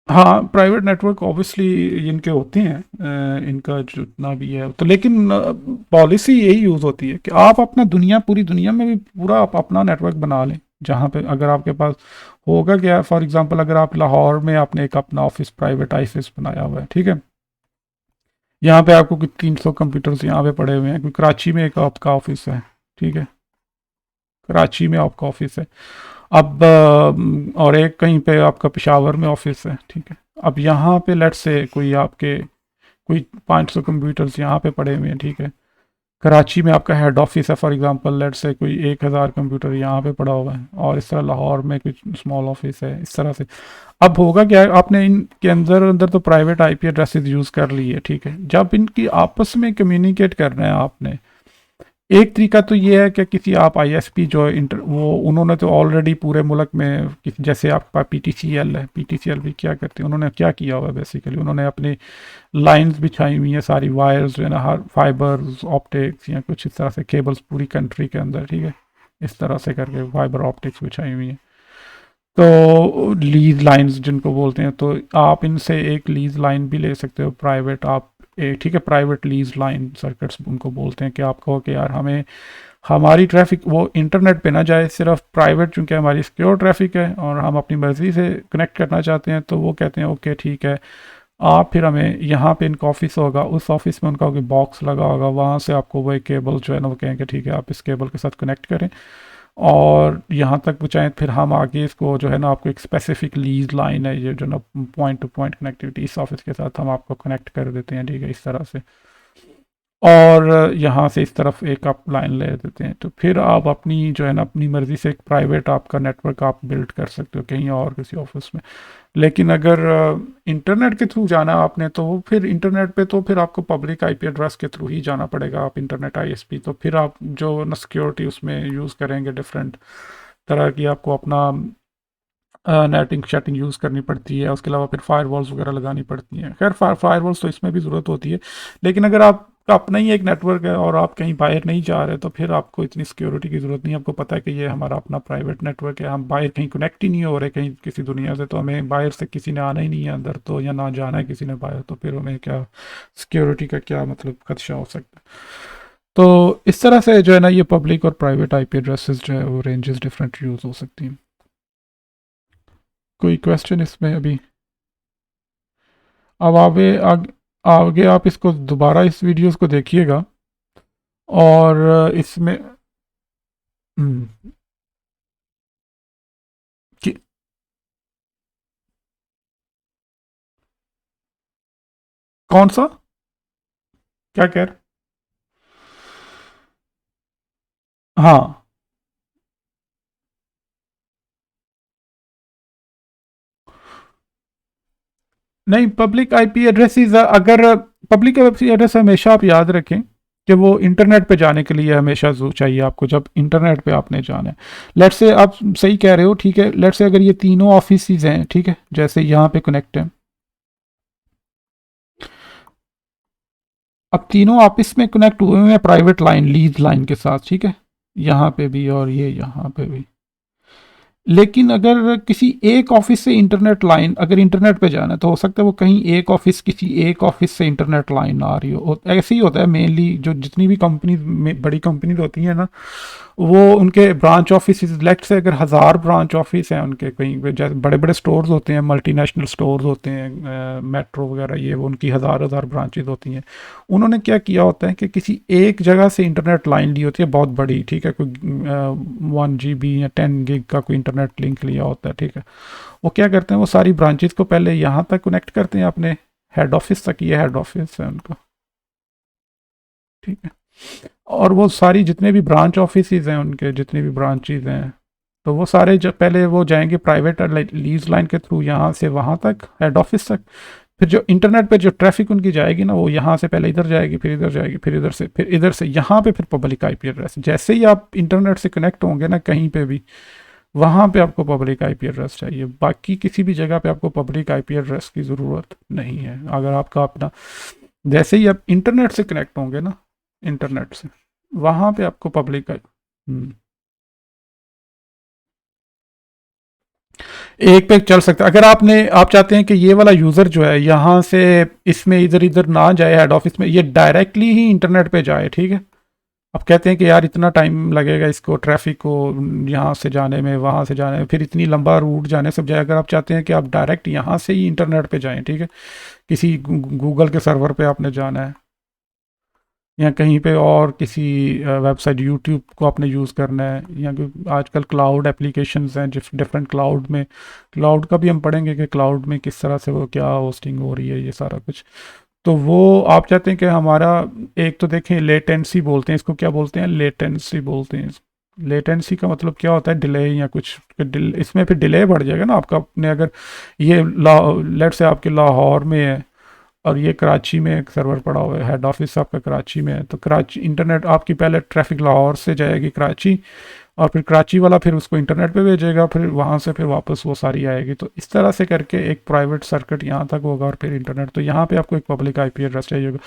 A: हाँ, प्राइवेट नेटवर्क ऑब्वियसली इनके होते हैं, इनका जितना भी है तो, लेकिन पॉलिसी यही यूज़ होती है कि आप अपना दुनिया, पूरी दुनिया में भी पूरा आप अपना नेटवर्क बना लें, जहाँ पे अगर आपके पास होगा क्या, फॉर एग्जांपल अगर आप लाहौर में आपने एक अपना ऑफिस प्राइवेट ऑफिस बनाया हुआ है, ठीक है। यहाँ पे आपको कुछ 300 कंप्यूटर्स यहाँ पे पड़े हुए हैं, कोई कराची में एक आपका ऑफिस है, ठीक है, कराची में आपका ऑफिस है। अब और एक कहीं पे आपका पेशावर में ऑफिस है, ठीक है। अब यहाँ पे लेट्स से कोई आपके कोई 500 कंप्यूटर्स यहाँ पे पड़े हुए हैं, ठीक है। कराची में आपका हेड ऑफिस है फॉर एग्जांपल, लेट्स से कोई 1000 कंप्यूटर यहाँ पे पड़ा हुआ है, और इस तरह लाहौर में कुछ स्मॉल ऑफिस है, इस तरह से। अब होगा क्या, आपने इनके अंदर अंदर तो प्राइवेट आईपी एड्रेसेस यूज़ कर ली है, ठीक है। जब इनकी आपस में कम्युनिकेट करना है आपने, एक तरीका तो ये है कि किसी आप आईएसपी जो इंटर वो उन्होंने तो ऑलरेडी पूरे मुल्क में जैसे आपका पीटीसीएल है, पीटीसीएल भी क्या करते हैं, उन्होंने क्या किया हुआ है बेसिकली, उन्होंने अपनी लाइंस बिछाई हुई हैं, सारी वायर्स जो है ना, हर फाइबर्स ऑप्टिक्स या कुछ इस तरह से केबल्स पूरी कंट्री के अंदर, ठीक है। इस तरह से करके फाइबर ऑप्टिक्स बिछाई हुई हैं। तो लीज लाइंस जिनको बोलते हैं, तो आप इनसे एक लीज लाइन भी ले सकते हो प्राइवेट, आप एक, ठीक है, प्राइवेट लीज लाइन सर्किट्स उनको बोलते हैं, कि आप कहो कि यार हमें हमारी ट्रैफिक वो इंटरनेट पे ना जाए, सिर्फ प्राइवेट, चूँकि हमारी सिक्योर ट्रैफिक है और हम अपनी मर्ज़ी से कनेक्ट करना चाहते हैं, तो वो कहते हैं ओके ठीक है, आप फिर हमें यहाँ पे इनका ऑफिस होगा, उस ऑफिस में उनका कोई बॉक्स लगा होगा, वहाँ से आपको वो एक केबल जो है ना वो कहेंगे ठीक है आप इस केबल के साथ कनेक्ट करें और यहाँ तक पहुँचाएँ, फिर हम आगे इसको जो है ना आपको एक स्पेसिफिक लीज लाइन है ये जो ना पॉइंट टू पॉइंट कनेक्टिविटी, इस ऑफिस के साथ हम आपको कनेक्ट कर देते हैं, ठीक है, इस तरह से। और यहाँ से इस तरफ एक आप लाइन ले देते हैं, तो फिर आप अपनी जो है ना अपनी मर्ज़ी से एक प्राइवेट आपका नेटवर्क आप बिल्ड कर सकते हो कहीं और किसी ऑफिस में। लेकिन अगर इंटरनेट के थ्रू जाना आपने, तो वो फिर इंटरनेट पे तो फिर आपको पब्लिक आईपी एड्रेस के थ्रू ही जाना पड़ेगा, आप इंटरनेट आईएसपी, तो फिर आप जो ना सिक्योरिटी उसमें यूज़ करेंगे डिफरेंट तरह की, आपको अपना नेटिंग शेटिंग यूज़ करनी पड़ती है, उसके अलावा फिर फायरवॉल्स वगैरह लगानी पड़ती हैं। खैर फायरवॉल्स तो इसमें भी ज़रूरत होती है, लेकिन अगर आपका अपना ही एक नेटवर्क है और आप कहीं बाहर नहीं जा रहे, तो फिर आपको इतनी सिक्योरिटी की ज़रूरत नहीं है। आपको पता है कि ये हमारा अपना प्राइवेट नेटवर्क है, हम बाहर कहीं कनेक्ट ही नहीं हो रहे कहीं किसी दुनिया से, तो हमें बाहर से किसी ने आना ही नहीं है अंदर, तो या ना जाना है किसी ने बाहर, तो फिर हमें क्या सिक्योरिटी का क्या मतलब खदशा हो सकता है। तो इस तरह से जो है ना ये पब्लिक और प्राइवेट आईपी एड्रेसेस जो है वो रेंजेस डिफरेंट यूज़ हो सकती हैं। कोई क्वेश्चन इसमें अभी? अब आगे आप इसको दोबारा इस वीडियोस को देखिएगा, और इसमें हम्म, कि कौन सा, क्या कह रहे? हाँ, नहीं, पब्लिक आईपी एड्रेसेस, अगर पब्लिक आईपी एड्रेस हमेशा आप याद रखें कि वो इंटरनेट पे जाने के लिए हमेशा जो चाहिए आपको, जब इंटरनेट पे आपने जाना है। लेट्स से आप सही कह रहे हो, ठीक है, लेट्स से अगर ये तीनों ऑफिस हैं, ठीक है, जैसे यहाँ पे कनेक्ट है, अब तीनों ऑफिस में कनेक्ट हुए हुए हैं प्राइवेट लाइन, लीज लाइन के साथ, ठीक है, यहाँ पे भी और ये यहाँ पे भी। लेकिन अगर किसी एक ऑफिस से इंटरनेट लाइन, अगर इंटरनेट पे जाना है तो हो सकता है वो कहीं एक ऑफिस, किसी एक ऑफिस से इंटरनेट लाइन आ रही हो। ऐसे ही होता है मेनली, जो जितनी भी कंपनी में बड़ी कंपनीज होती हैं ना, वो उनके ब्रांच ऑफिस, लेट से अगर 1000 ब्रांच ऑफिस हैं उनके कहीं पे, जैसे बड़े बड़े स्टोर्स होते हैं, मल्टीनेशनल स्टोर्स होते हैं, मेट्रो वगैरह, ये वो उनकी 1000 ब्रांचेज होती हैं। उन्होंने क्या किया होता है कि किसी एक जगह से इंटरनेट लाइन ली होती है बहुत बड़ी, ठीक है, कोई 1 GB या 10 GB का कोई इंटरनेट लिंक लिया होता है, ठीक है। वो क्या करते हैं, वो सारी ब्रांचेज को पहले यहाँ तक कनेक्ट करते हैं अपने हेड ऑफिस तक, ये हेड ऑफिस है उनका, ठीक है। और वो सारी जितने भी ब्रांच ऑफिसेज हैं उनके, जितने भी ब्रांचेज हैं, तो वो सारे जब पहले वो जाएंगे प्राइवेट लीज लाइन के थ्रू यहाँ से वहाँ तक, हेड ऑफिस तक। फिर जो इंटरनेट पे जो ट्रैफिक उनकी जाएगी ना, वो यहाँ से पहले इधर जाएगी, फिर इधर जाएगी, फिर इधर से यहाँ पे फिर पब्लिक आईपी एड्रेस। जैसे ही आप इंटरनेट से कनेक्ट होंगे ना कहीं पे भी, वहाँ पे आपको पब्लिक आईपी एड्रेस चाहिए। बाकी किसी भी जगह पे आपको पब्लिक आईपी एड्रेस की ज़रूरत नहीं है। अगर आपका अपना, जैसे ही आप इंटरनेट से कनेक्ट होंगे ना, इंटरनेट से, वहाँ पे आपको पब्लिक एक पे चल सकता है। अगर आप चाहते हैं कि ये वाला यूज़र जो है यहाँ से इसमें इधर इधर ना जाए हेड ऑफिस में, ये डायरेक्टली ही इंटरनेट पे जाए, ठीक है। आप कहते हैं कि यार इतना टाइम लगेगा इसको, ट्रैफिक को यहाँ से जाने में, वहाँ से जाने में, फिर इतनी लंबा रूट जाने सब जाए। अगर आप चाहते हैं कि आप डायरेक्ट यहाँ से ही इंटरनेट पे जाएं, ठीक है, किसी गूगल के सर्वर पे आपने जाना है, या कहीं पे और किसी वेबसाइट, यूट्यूब को आपने यूज़ करना है, या आजकल क्लाउड एप्लीकेशंस हैं डिफरेंट क्लाउड में, क्लाउड का भी हम पढ़ेंगे कि क्लाउड में किस तरह से वो क्या होस्टिंग हो रही है, ये सारा कुछ। तो वो आप चाहते हैं कि हमारा, एक तो देखें लेटेंसी बोलते हैं इसको, क्या बोलते हैं, लेटेंसी बोलते हैं। लेटेंसी का मतलब क्या होता है, डिले या कुछ, इसमें फिर डिले बढ़ जाएगा ना आपका अपने। अगर ये लेट से आपके लाहौर में है और ये कराची में एक सर्वर पड़ा हुआ है, हेड ऑफिस आपका कराची में है, तो कराची इंटरनेट आपकी पहले ट्रैफिक लाहौर से जाएगी कराची, और फिर कराची वाला फिर उसको इंटरनेट पे भेजेगा, फिर वहाँ से फिर वापस वो सारी आएगी। तो इस तरह से करके एक प्राइवेट सर्किट यहाँ तक होगा और फिर इंटरनेट। तो यहाँ पे आपको एक पब्लिक आईपी एड्रेस चाहिए होगा।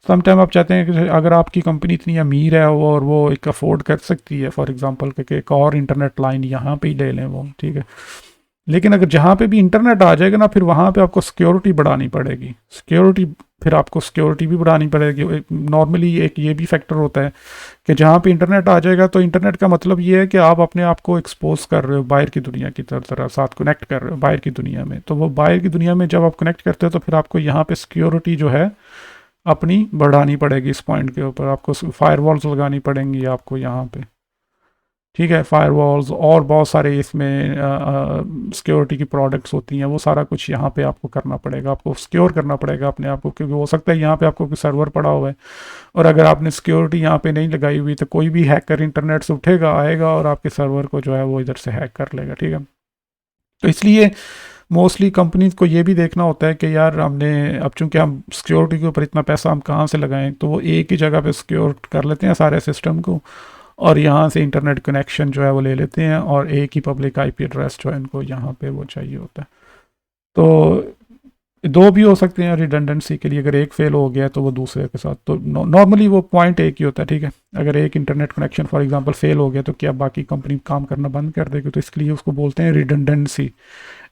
A: समटाइम आप चाहते हैं कि अगर आपकी कंपनी इतनी अमीर है वो, और वो एक अफोर्ड कर सकती है फॉर एग्जांपल कि एक और इंटरनेट लाइन यहाँ पे ही ले लें वो, ठीक है। लेकिन अगर जहाँ पे भी इंटरनेट आ जाएगा ना, फिर वहाँ पे आपको सिक्योरिटी बढ़ानी पड़ेगी, सिक्योरिटी, फिर आपको सिक्योरिटी भी बढ़ानी पड़ेगी। नॉर्मली एक ये भी फैक्टर होता है कि जहाँ पे इंटरनेट आ जाएगा, तो इंटरनेट का मतलब ये है कि आप अपने आप को एक्सपोज कर रहे हो बाहर की दुनिया की तरह, साथ कनेक्ट कर रहे हो बाहर की दुनिया में। तो वो बाहर की दुनिया में जब आप कनेक्ट करते हो, तो फिर आपको यहाँ पे सिक्योरिटी जो है अपनी बढ़ानी पड़ेगी। इस पॉइंट के ऊपर आपको फायरवॉल्स लगानी पड़ेंगी आपको यहाँ पे, ठीक है। फायरवॉल्स और बहुत सारे इसमें सिक्योरिटी की प्रोडक्ट्स होती हैं, वो सारा कुछ यहाँ पे आपको करना पड़ेगा, आपको सिक्योर करना पड़ेगा अपने आप को। क्योंकि हो सकता है यहाँ पे आपको कोई सर्वर पड़ा हुआ है, और अगर आपने सिक्योरिटी यहाँ पे नहीं लगाई हुई, तो कोई भी हैकर इंटरनेट से उठेगा, आएगा और आपके सर्वर को जो है वो इधर से हैक कर लेगा, ठीक है। तो इसलिए मोस्टली कंपनीज को ये भी देखना होता है कि यार हमने, अब चूंकि हम सिक्योरिटी के ऊपर इतना पैसा हम कहाँ से लगाएं, तो वो एक ही जगह पे सिक्योर कर लेते हैं सारे सिस्टम को, और यहाँ से इंटरनेट कनेक्शन जो है वो ले लेते हैं, और एक ही पब्लिक आईपी एड्रेस जो है इनको यहाँ पे वो चाहिए होता है। तो दो भी हो सकते हैं रिडंडेंसी के लिए, अगर एक फेल हो गया तो वो दूसरे के साथ, तो नॉर्मली वो पॉइंट एक ही होता है, ठीक है। अगर एक internet connection for example fail हो गया, तो क्या बाकी कंपनी काम करना बंद कर देगी? तो इसके लिए उसको बोलते हैं रिडंडेंसी,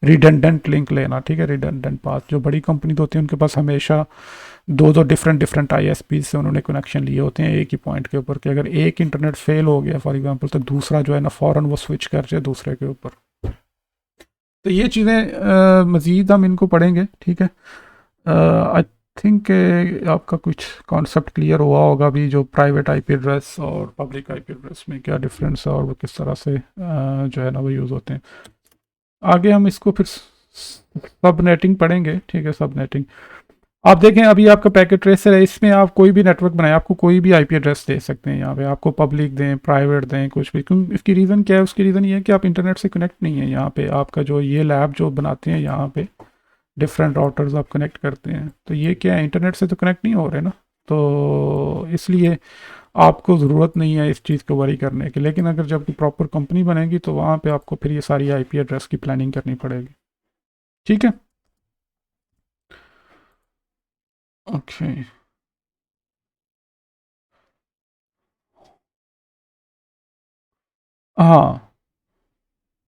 A: रिडंडेंट लिंक लेना, ठीक है, रिडंडेंट पाथ। जो बड़ी कंपनी होती है उनके पास हमेशा दो दो डिफरेंट आईएसपी से उन्होंने कनेक्शन लिए होते हैं एक ही पॉइंट के ऊपर, कि अगर एक इंटरनेट फेल हो गया फॉर एग्जांपल, तो दूसरा जो है ना फ़ौरन वो स्विच कर जाए दूसरे के ऊपर। तो ये चीज़ें मज़ीद हम इनको पढ़ेंगे, ठीक है। आई थिंक आपका कुछ कॉन्सेप्ट क्लियर हुआ होगा भी, जो प्राइवेट आईपी एड्रेस और पब्लिक आईपी एड्रेस में क्या डिफरेंस है और वो किस तरह से जो है ना वो यूज़ होते हैं। आगे हम इसको फिर सबनेटिंग पढ़ेंगे, ठीक है, सबनेटिंग। आप देखें अभी आपका पैकेट ट्रेसर है, इसमें आप कोई भी नेटवर्क बनाए, आपको कोई भी आईपी एड्रेस दे सकते हैं यहाँ पे, आपको पब्लिक दें, प्राइवेट दें, कुछ भी। क्यों? इसकी रीज़न क्या है? उसकी रीज़न ये है कि आप इंटरनेट से कनेक्ट नहीं है यहाँ पे। आपका जो ये लैब जो बनाते हैं यहाँ पे, डिफरेंट राउटर्स आप कनेक्ट करते हैं, तो ये क्या है, इंटरनेट से तो कनेक्ट नहीं हो रहे ना, तो इसलिए आपको ज़रूरत नहीं है इस चीज़ को वरी करने की। लेकिन अगर जब प्रॉपर कंपनी बनेगी तो वहाँ पे आपको फिर ये सारी आईपी एड्रेस की प्लानिंग करनी पड़ेगी। ठीक है। ओके। हाँ,